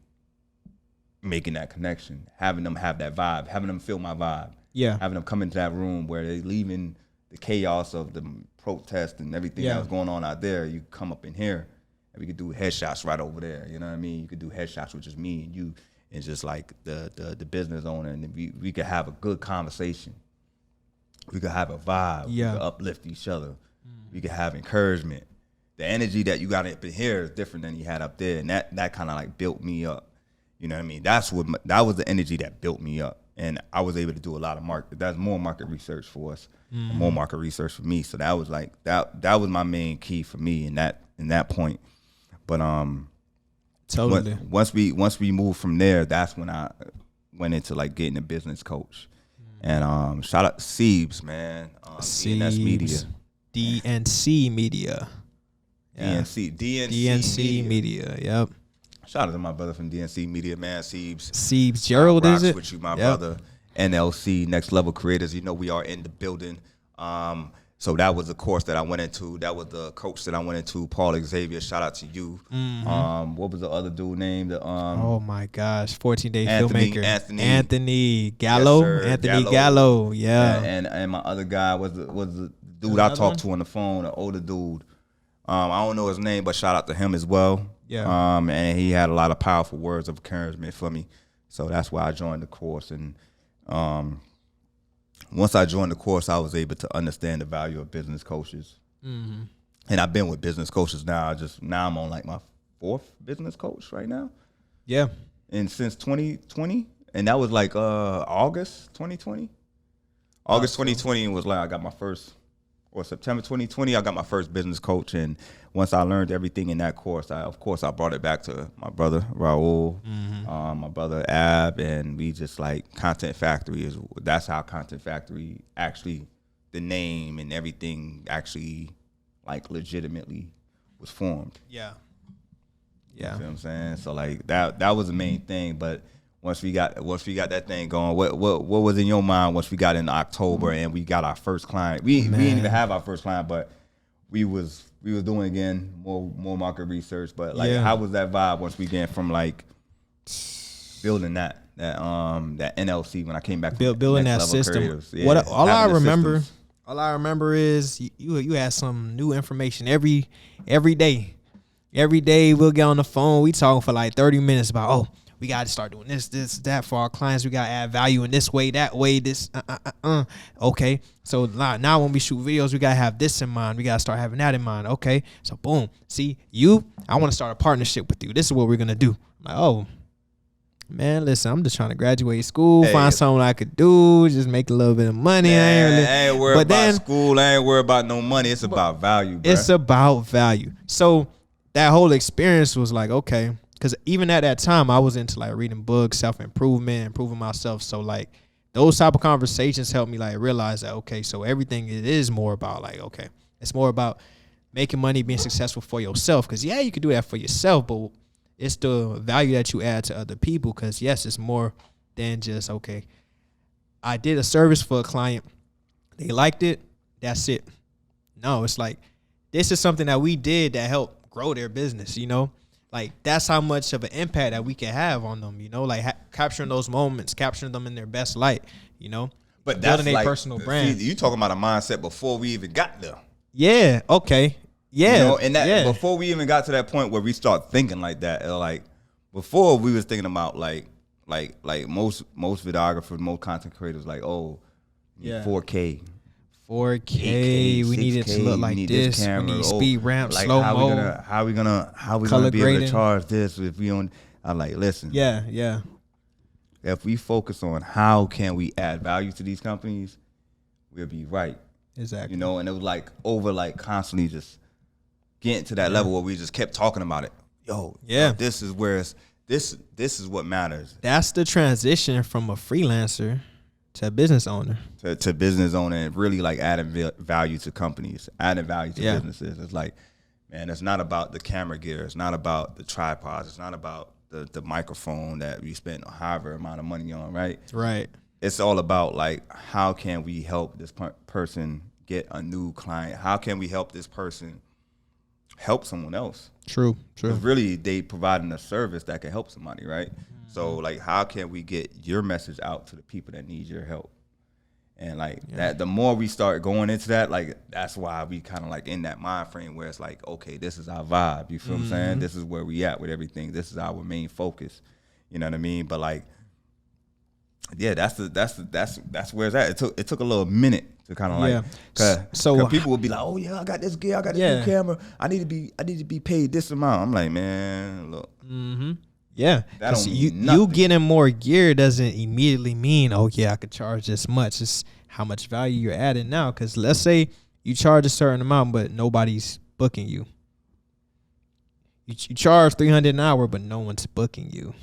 Speaker 1: making that connection, having them have that vibe, having them feel my vibe.
Speaker 2: Yeah.
Speaker 1: Having them come into that room where they're leaving the chaos of the protest and everything that was going on out there. You come up in here and we could do headshots right over there. You know what I mean? You could do headshots with just me and you and just like the business owner, and we could have a good conversation. We could have a vibe.
Speaker 2: Yeah.
Speaker 1: We could uplift each other. We could have encouragement. The energy that you got up in here is different than you had up there, and that kind of like built me up. You know what I mean? That was the energy that built me up, and I was able to do a lot of market. That's more market research for us, more market research for me. So that was like that was my main key for me in that point. But
Speaker 2: totally.
Speaker 1: Once we moved from there, that's when I went into like getting a business coach. And shout out to Siebes, man. DNS Media.
Speaker 2: DNC Media. Yeah. DNC Media. Yep.
Speaker 1: Shout out to my brother from DNC Media, man.
Speaker 2: Siebes Gerald, is it?
Speaker 1: With you, my brother. NLC, Next Level Creators. You know we are in the building. So that was the course that I went into. That was the coach that I went into, Paul Xavier. Shout out to you. What was the other dude named?
Speaker 2: Oh my gosh, 14-day filmmaker.
Speaker 1: Anthony
Speaker 2: Gallo.
Speaker 1: Yes,
Speaker 2: Anthony Gallo. Yeah.
Speaker 1: And my other guy was the dude I talked to on the phone, an older dude. I don't know his name, but shout out to him as well.
Speaker 2: Yeah.
Speaker 1: And he had a lot of powerful words of encouragement for me. So that's why I joined the course. And once I joined the course, I was able to understand the value of business coaches. And I've been with business coaches now. Now I'm on like my 4th business coach right now.
Speaker 2: Yeah.
Speaker 1: And since 2020, and that was like August 2020. August 2020 was like I got my first, or September 2020, I got my first business coach. And once I learned everything in that course, I brought it back to my brother, Raoul, my brother, Ab, and we just like Content Factory that's how Content Factory actually, the name and everything actually like legitimately was formed.
Speaker 2: Yeah.
Speaker 1: You know what I'm saying? So like that was the main thing. But once we got that thing going? What was in your mind once we got in October and we got our first client? We didn't even have our first client, but we was doing again more market research. But like, how was that vibe once we get from like building that NLC when I came back from
Speaker 2: building that
Speaker 1: Next Level
Speaker 2: system?
Speaker 1: Creatives? Yeah,
Speaker 2: All I remember is you had some new information every day. Every day we'll get on the phone. We talking for like 30 minutes about, we got to start doing this, that for our clients. We got to add value in this way, that way, this. Okay. So now when we shoot videos, we got to have this in mind. We got to start having that in mind. Okay. So boom. See, I want to start a partnership with you. This is what we're going to do. I'm like, oh, man, listen, I'm just trying to graduate school, find something I could do, just make a little bit of money.
Speaker 1: I ain't worried about school. I ain't worried about no money. It's about value, bro.
Speaker 2: It's about value. So that whole experience was like, okay, because even at that time, I was into like reading books, self-improvement, improving myself. So like those type of conversations helped me like realize that, okay, so everything it is more about like, okay, it's more about making money, being successful for yourself. Because yeah, you can do that for yourself, but it's the value that you add to other people. Because yes, it's more than just, okay, I did a service for a client, they liked it, that's it. No, it's like, this is something that we did that helped grow their business, like that's how much of an impact that we can have on them, like capturing those moments, capturing them in their best light,
Speaker 1: but
Speaker 2: building
Speaker 1: that's
Speaker 2: a personal brand.
Speaker 1: You talking about a mindset before we even got there.
Speaker 2: Yeah. Okay. Yeah.
Speaker 1: And before we even got to that point where we start thinking like that, like before we was thinking about like most videographers, most content creators, like, oh, 4K.
Speaker 2: 4K, we need it to look like this. We need speed ramp,
Speaker 1: like
Speaker 2: slow mo.
Speaker 1: How we gonna be able to charge this if we don't? I'm like, listen.
Speaker 2: Yeah.
Speaker 1: If we focus on how can we add value to these companies, we'll be right.
Speaker 2: Exactly.
Speaker 1: And it was like over like constantly just getting to that level where we just kept talking about it. This is where this is what matters.
Speaker 2: That's the transition from a freelancer to a business owner.
Speaker 1: To business owner, and really like adding value to companies, adding value to businesses. It's like, man, it's not about the camera gear. It's not about the tripods. It's not about the microphone that we spent however amount of money on, right?
Speaker 2: Right.
Speaker 1: It's all about like, how can we help this person get a new client? How can we help this person help someone else? True. Because really, they providing a service that can help somebody, right? So like, how can we get your message out to the people that need your help? And like that, the more we start going into that, like that's why we kind of like in that mind frame where it's like, okay, this is our vibe. You feel what I'm saying? This is where we at with everything. This is our main focus. You know what I mean? But like, yeah, that's where it's at. It took a little minute to kind of like, cause people would be like, oh yeah, I got this gear, I got this new camera. I need to be paid this amount. I'm like, man, look.
Speaker 2: Yeah, you getting more gear doesn't immediately mean, oh yeah, I could charge this much. It's how much value you're adding now. Because let's say you charge a certain amount, but nobody's booking you. You charge $300 an hour, but no one's booking you.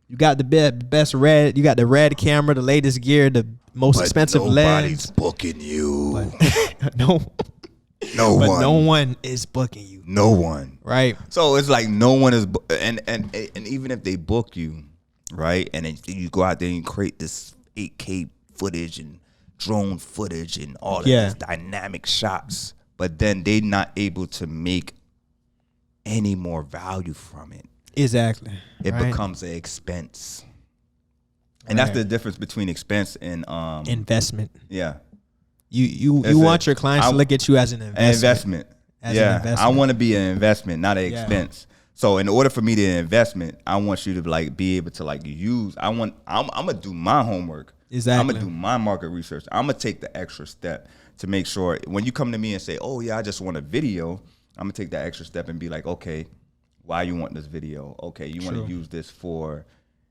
Speaker 2: You got the best red. You got the red camera, the latest gear, the most expensive lens.
Speaker 1: Nobody's booking you.
Speaker 2: But no one is booking you.
Speaker 1: No one.
Speaker 2: Right.
Speaker 1: So it's like no one is, and even if they book you, right, and then you go out there and create this 8K footage and drone footage and all of these dynamic shots, but then they not able to make any more value from it.
Speaker 2: Exactly.
Speaker 1: It becomes an expense. And that's the difference between expense and
Speaker 2: investment.
Speaker 1: Yeah.
Speaker 2: You want your clients to look at you as an investment. An investment.
Speaker 1: I want to be an investment, not an expense. So in order for me to investment, I want you to like be able to like use. I'm gonna do my homework.
Speaker 2: Exactly.
Speaker 1: I'm gonna do my market research. I'm gonna take the extra step to make sure when you come to me and say, "Oh yeah, I just want a video," I'm gonna take that extra step and be like, "Okay, why you want this video? Okay, you want to use this for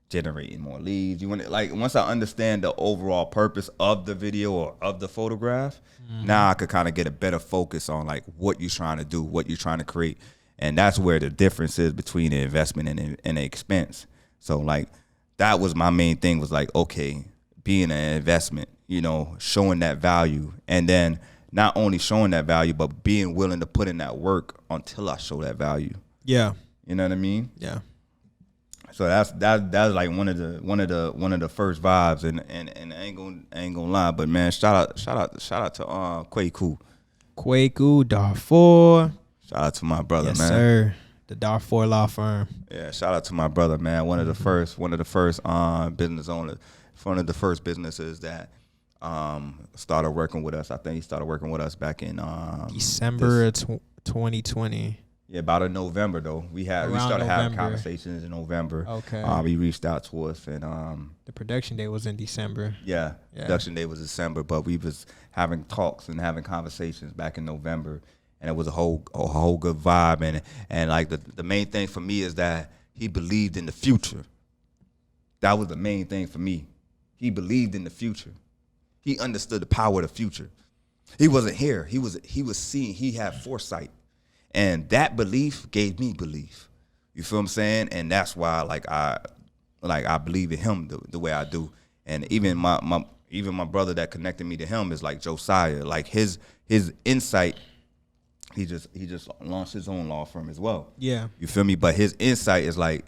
Speaker 1: generating more leads. You want to, like, once I understand the overall purpose of the video or of the photograph, now I could kind of get a better focus on like what you're trying to do, what you're trying to create. And that's where the difference is between the investment and the expense. So like that was my main thing, was like, okay, being an investment, you know, showing that value, and then not only showing that value, but being willing to put in that work until I show that value.
Speaker 2: Yeah.
Speaker 1: You know what I mean?
Speaker 2: Yeah.
Speaker 1: So that's like one of the first vibes, and I ain't gonna lie, but man, shout out to Kwaku.
Speaker 2: Kwaku, Darfur.
Speaker 1: Shout out to my brother,
Speaker 2: Yes,
Speaker 1: man.
Speaker 2: sir. The Darfur law firm.
Speaker 1: Yeah, shout out to my brother, man. One of the first business owners, one of the first businesses that started working with us. I think he started working with us back in
Speaker 2: December of 2020.
Speaker 1: Yeah, about in November though. We started having conversations in November.
Speaker 2: Okay.
Speaker 1: He reached out to us, and
Speaker 2: the production day was in December.
Speaker 1: Yeah, production day was December, but we was having talks and having conversations back in November, and it was a whole good vibe, and like the main thing for me is that he believed in the future. That was the main thing for me. He believed in the future. He understood the power of the future. He wasn't here. He was seeing. He had foresight. And that belief gave me belief. You feel what I'm saying? And that's why I believe in him the way I do. And even my brother that connected me to him is like Josiah. Like his insight, he just launched his own law firm as well.
Speaker 2: Yeah.
Speaker 1: You feel me? But his insight is like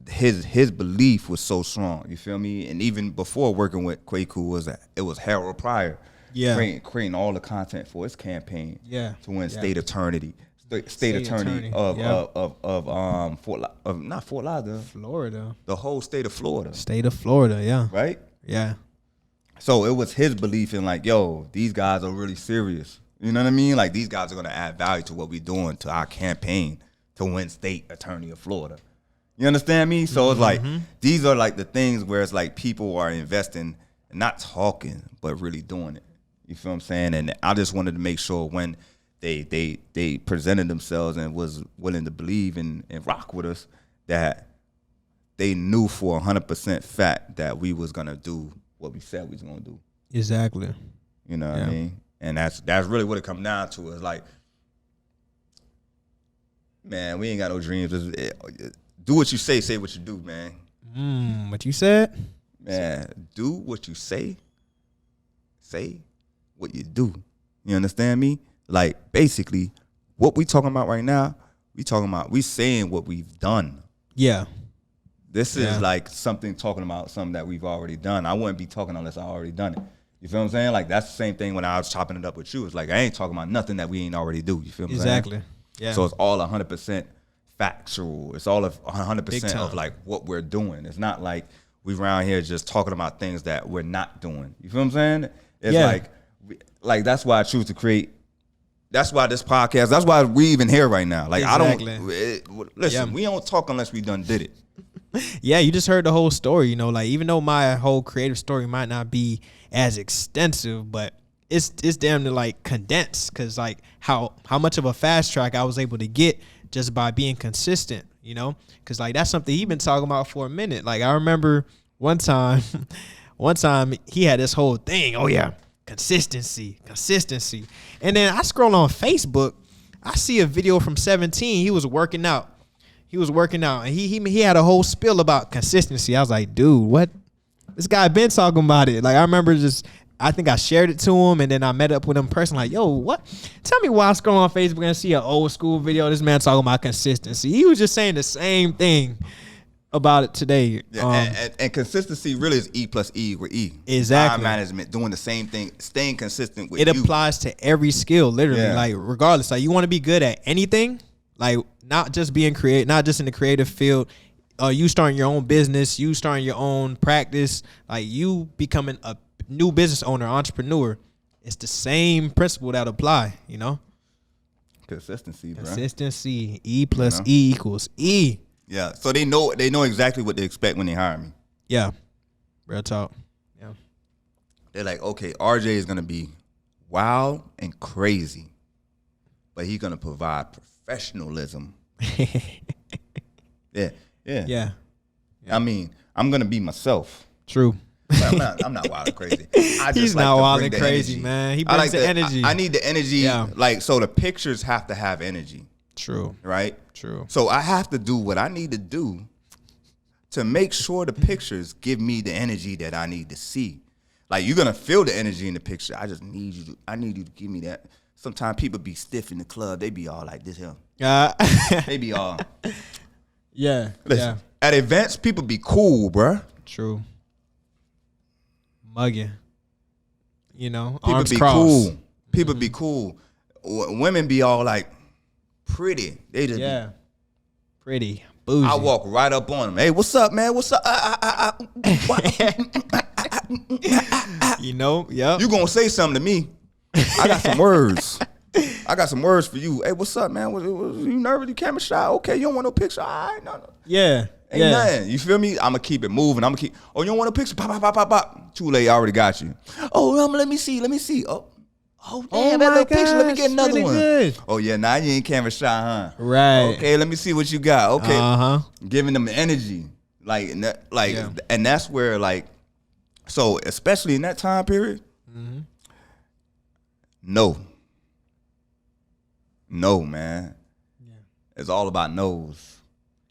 Speaker 1: his belief was so strong. You feel me? And even before working with Kwaku it was Harold Pryor.
Speaker 2: Yeah.
Speaker 1: Creating all the content for his campaign.
Speaker 2: Yeah.
Speaker 1: To win state attorney. State attorney of not Fort Lauderdale,
Speaker 2: Florida,
Speaker 1: the whole state of Florida.
Speaker 2: State of Florida, yeah,
Speaker 1: right,
Speaker 2: yeah.
Speaker 1: So it was his belief in like, yo, these guys are really serious. You know what I mean? Like these guys are gonna add value to what we're doing to our campaign to win state attorney of Florida. You understand me? So it's like these are like the things where it's like people are investing, not talking, but really doing it. You feel what I'm saying? And I just wanted to make sure when they presented themselves and was willing to believe and rock with us, that they knew for 100% fact that we was gonna do what we said we was gonna do.
Speaker 2: Exactly.
Speaker 1: You know what I mean? And that's really what it come down to. Is like, man, we ain't got no dreams. Do what you say what you do, man.
Speaker 2: What you said?
Speaker 1: Man, do what you say what you do. You understand me? Like, basically, what we talking about right now, we saying what we've done.
Speaker 2: Yeah.
Speaker 1: This is like talking about something that we've already done. I wouldn't be talking unless I already done it. You feel what I'm saying? Like, that's the same thing when I was chopping it up with you. It's like, I ain't talking about nothing that we ain't already do. You feel what I'm saying?
Speaker 2: Exactly. Yeah.
Speaker 1: So it's all 100% factual. It's all 100% of like what we're doing. It's not like we around here just talking about things that we're not doing. You feel what I'm saying? It's like that's why I choose to create. That's why this podcast. That's why we even here right now. Like
Speaker 2: exactly.
Speaker 1: Listen. We don't talk unless we done did it.
Speaker 2: Yeah, you just heard the whole story. You know, like even though my whole creative story might not be as extensive, but it's damn near like condensed. Cause like how much of a fast track I was able to get just by being consistent. You know, cause like that's something he been talking about for a minute. Like I remember one time he had this whole thing. Oh yeah. Consistency. And then I scroll on Facebook, I see a video from 17. He was working out. And he had a whole spiel about consistency. I was like, dude, what? This guy been talking about it. Like I remember I think I shared it to him, and then I met up with him personally. Like, yo, what? Tell me why I scroll on Facebook and see an old school video. This man talking about consistency. He was just saying the same thing about it today.
Speaker 1: Yeah, and consistency really is E plus E equal E.
Speaker 2: Exactly.
Speaker 1: Time management, doing the same thing, staying consistent with
Speaker 2: it applies to every skill, literally.
Speaker 1: Yeah.
Speaker 2: Like regardless, like you want to be good at anything, like not just being not just in the creative field. You starting your own business, you starting your own practice, like you becoming a new business owner, entrepreneur. It's the same principle that apply, you know.
Speaker 1: Consistency, bro.
Speaker 2: Consistency. E plus E equals E.
Speaker 1: Yeah, so they know exactly what they expect when they hire me.
Speaker 2: Yeah, real talk. Yeah,
Speaker 1: they're like, okay, RJ is gonna be wild and crazy, but he's gonna provide professionalism. Yeah. I mean, I'm gonna be myself.
Speaker 2: True.
Speaker 1: But I'm not wild and crazy.
Speaker 2: He's not wild and crazy, man. He brings the energy.
Speaker 1: I need the energy. Yeah. Like, so the pictures have to have energy.
Speaker 2: True.
Speaker 1: Right?
Speaker 2: True.
Speaker 1: So I have to do what I need to do to make sure the pictures give me the energy that I need to see. Like, you're gonna feel the energy in the picture. I need you to give me that. Sometimes people be stiff in the club. They be all like this here. They be all
Speaker 2: Yeah.
Speaker 1: listen, At events, people be cool, bruh.
Speaker 2: True. Mugging. You know,
Speaker 1: People
Speaker 2: arms
Speaker 1: be
Speaker 2: crossed.
Speaker 1: cool. People be cool. Women be all like pretty. They just be.
Speaker 2: Pretty. Bougie.
Speaker 1: I walk right up on them. Hey, what's up, man? What's up?
Speaker 2: You know, yep.
Speaker 1: You gonna say something to me? I got some words. I got some words for you. Hey, what's up, man? You nervous? You camera shy? Okay, you don't want no picture? All right, no.
Speaker 2: Yeah.
Speaker 1: Ain't nothing. You feel me? I'ma keep it moving. I'ma keep. Oh, you don't want a picture? Pop, pop, pop, pop, pop. Too late. I already got you. Oh, let me see. Oh, damn, that little picture. Let me get another
Speaker 2: really
Speaker 1: one.
Speaker 2: Good.
Speaker 1: Oh yeah, now you ain't camera shy, huh?
Speaker 2: Right.
Speaker 1: Okay, let me see what you got. Okay. Giving them energy,
Speaker 2: Yeah.
Speaker 1: and that's where like, so especially in that time period, no, man, it's all about no's.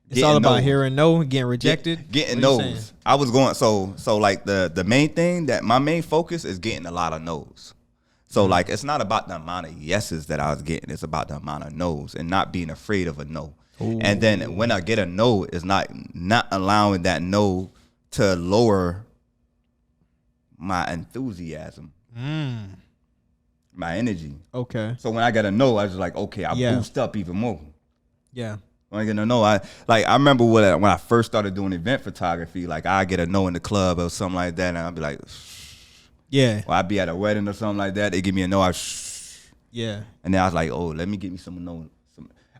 Speaker 2: It's all about hearing no, getting rejected.
Speaker 1: Getting no's. I was going so like the main thing that my main focus is getting a lot of no's. So like it's not about the amount of yeses that I was getting, it's about the amount of no's and not being afraid of a no. Ooh. And then when I get a no, it's not allowing that no to lower my enthusiasm. My energy. Okay. So when I get a no, I was just like, okay, I boost up even more. Yeah. When I get a no, I remember when I first started doing event photography, like I get a no in the club or something like that, and I'd be like, yeah. Or I'd be at a wedding or something like that, they give me a no, yeah. And then I was like, oh, let me get me some no.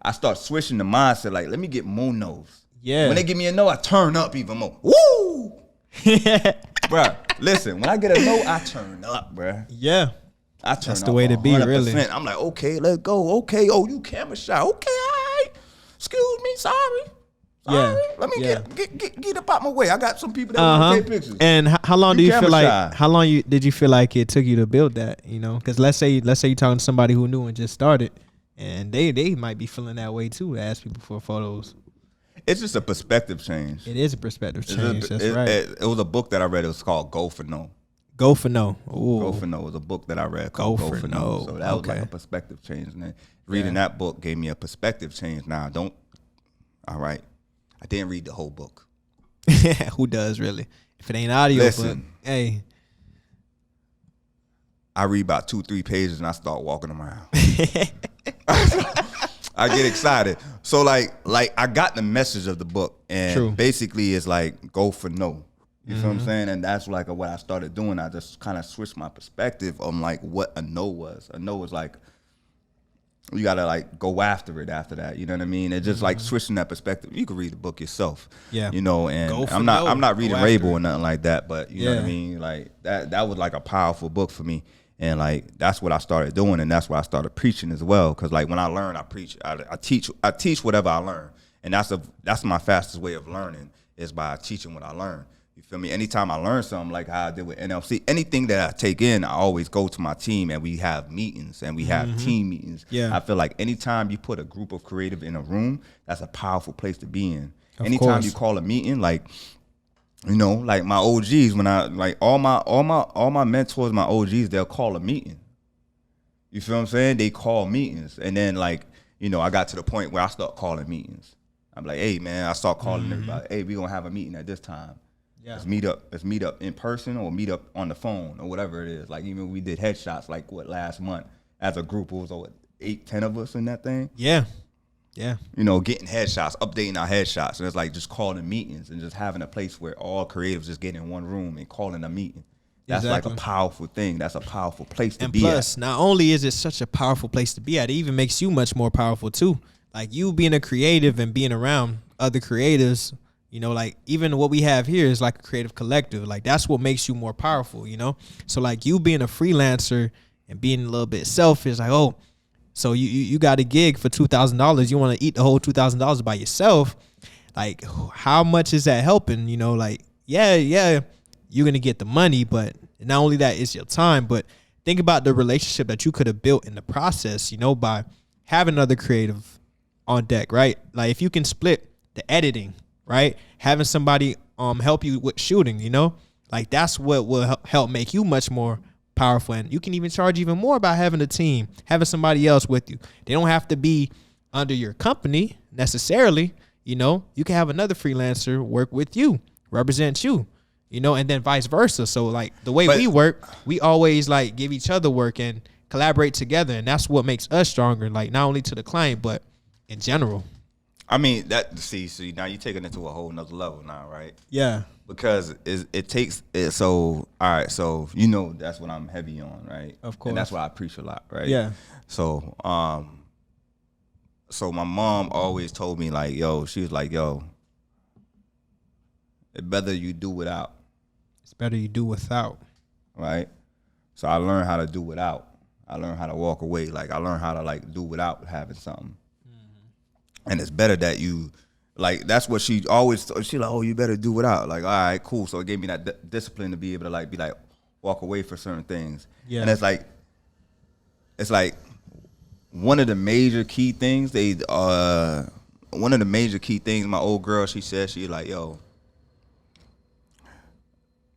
Speaker 1: I start switching the mindset, like, let me get more no's. Yeah. When they give me a no, I turn up even more. Woo! Bruh, listen, when I get a no, I turn up, bruh. Yeah. I turn up.
Speaker 2: That's the way to be, really.
Speaker 1: I'm like, okay, let's go. Okay, oh, you camera shy. Okay, all right. Excuse me, sorry. Yeah. Let me get up out my way. I got some people that want to take pictures.
Speaker 2: And how long do you feel like? How long did you feel like it took you to build that? You know, because let's say you're talking to somebody who knew and just started, and they might be feeling that way too. To ask people for photos.
Speaker 1: It's just a perspective change.
Speaker 2: It is a perspective change. That's right.
Speaker 1: It was a book that I read. It was called Go for No.
Speaker 2: Go for No. Ooh.
Speaker 1: Go for No was a book that I read called Go for No. So that was like a perspective change. And then reading that book gave me a perspective change. Now, all right. I didn't read the whole book.
Speaker 2: Who does, really? If it ain't audio, book, hey.
Speaker 1: I read about 2-3 pages and I start walking around. I get excited. So like I got the message of the book, and basically it's like go for no. You feel what I'm saying? And that's like what I started doing. I just kind of switched my perspective on like what a no was. A no was like you gotta like go after it after that. You know what I mean? It's just like switching that perspective. You can read the book yourself. Yeah. You know, and I'm not reading Raoul or nothing like that, but you know what I mean? Like that was like a powerful book for me. And like that's what I started doing, and that's why I started preaching as well. Cause like when I learn, I preach. I teach whatever I learn, and that's my fastest way of learning is by teaching what I learn. You feel me? Anytime I learn something, like how I did with NLC, anything that I take in, I always go to my team and we have meetings and we have team meetings. Yeah. I feel like anytime you put a group of creative in a room, that's a powerful place to be in. Anytime you call a meeting, like, you know, like my OGs, when I like all my mentors, my OGs, they'll call a meeting. You feel what I'm saying? They call meetings. And then like, you know, I got to the point where I start calling meetings. I'm like, hey man, I start calling everybody, hey, we gonna have a meeting at this time. Yeah. Let's meet up in person or meet up on the phone or whatever it is. Like even we did headshots like last month as a group. It was 8-10 of us in that thing. Yeah. Yeah. You know, getting headshots, updating our headshots. And it's like just calling meetings and just having a place where all creatives just get in one room and calling a meeting. That's like a powerful thing. That's a powerful place to be at. And plus,
Speaker 2: not only is it such a powerful place to be at, it even makes you much more powerful too. Like you being a creative and being around other creatives, you know, like even what we have here is like a creative collective. Like that's what makes you more powerful, you know? So like you being a freelancer and being a little bit selfish, like, oh, so you got a gig for $2,000. You want to eat the whole $2,000 by yourself. Like how much is that helping? You know, like, yeah, you're going to get the money, but not only that, it's your time. But think about the relationship that you could have built in the process, you know, by having another creative on deck, right? Like if you can split the editing, right? Having somebody help you with shooting, you know, like that's what will help make you much more powerful. And you can even charge even more by having a team, having somebody else with you. They don't have to be under your company necessarily. you know, you can have another freelancer work with you, represent you, you know, and then vice versa. So like the way
Speaker 1: But
Speaker 2: we work, we always like give each other work and collaborate together, and that's what makes us stronger. Like not only to the client, but in general.
Speaker 1: I mean that see now you're taking it to a whole nother level now, right?
Speaker 2: Yeah.
Speaker 1: Because it takes it, so all right, so you know that's what I'm heavy on, right?
Speaker 2: Of course.
Speaker 1: And that's why I preach a lot, right?
Speaker 2: Yeah.
Speaker 1: So so my mom always told me like, yo, she was like, yo, it better you do without,
Speaker 2: It's better you do without.
Speaker 1: right? So I learned how to do without. I learned how to walk away. Like I learned how to like do without having something. And it's better that you, like, that's what she always, she like, oh, you better do without. Like, all right, cool. So it gave me that discipline to be able to like, be like, walk away for certain things.
Speaker 2: Yeah.
Speaker 1: And it's like one of the major key things my old girl, she said, she like, yo,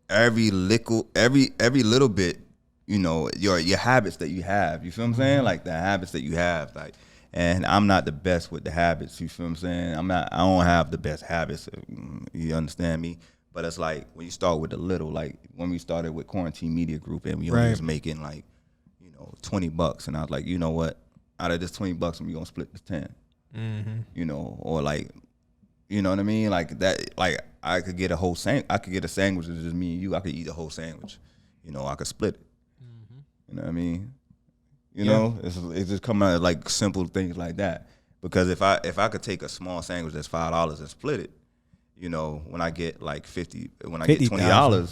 Speaker 1: every little bit, you know, your habits that you have, you feel what I'm saying? Like the habits that you have, like, and I'm not the best with the habits, you feel what I'm saying? I don't have the best habits, you understand me? But it's like when you start with the little, like when we started with Quarantine Media Group and we only was making like, you know, $20, and I was like, you know what? Out of this $20, we gonna split this 10. You know, or like, you know what I mean? Like that, like I could get a sandwich that's just me and you. I could eat a whole sandwich. You know, I could split it. You know what I mean? You know, it's just coming out of like simple things like that. Because if I could take a small sandwich that's $5 and split it, you know, when I get like when I get $20,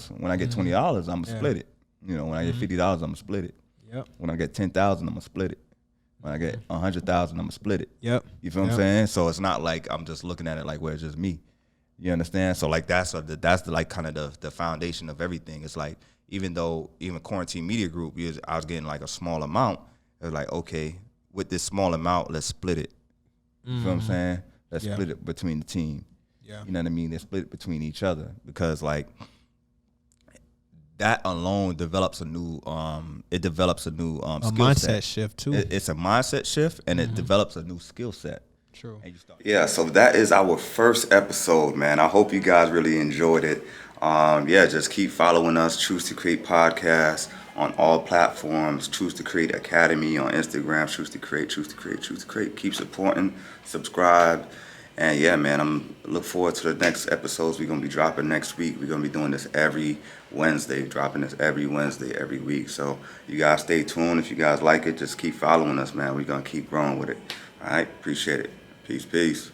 Speaker 1: I'm gonna split it. You know, when I get $50, I'm gonna split it.
Speaker 2: Yep.
Speaker 1: When I get 10,000, I'm gonna split it. When I get 100,000, I'm gonna split it.
Speaker 2: Yep.
Speaker 1: You feel what I'm saying? So it's not like I'm just looking at it like where it's just me. You understand? So like that's the like kind of the foundation of everything. It's like even Quarantine Media Group, I was getting like a small amount. It was like, okay, with this small amount, let's split it. You feel what I'm saying? Let's split it between the team.
Speaker 2: Yeah.
Speaker 1: You know what I mean? Let's split it between each other, because like that alone develops a new skill
Speaker 2: mindset
Speaker 1: set.
Speaker 2: shift too.
Speaker 1: It's a mindset shift, and it develops a new skill set.
Speaker 2: True.
Speaker 1: Yeah, so that is our first episode, man. I hope you guys really enjoyed it. Just keep following us, Choose to Create Podcast on all platforms, Choose to Create Academy on Instagram, Choose to Create. Keep supporting, subscribe. And yeah, man, I'm look forward to the next episodes we're going to be dropping next week. We're going to be doing this every Wednesday, every week. So you guys stay tuned. If you guys like it, just keep following us, man. We're going to keep growing with it. All right, appreciate it. Peace.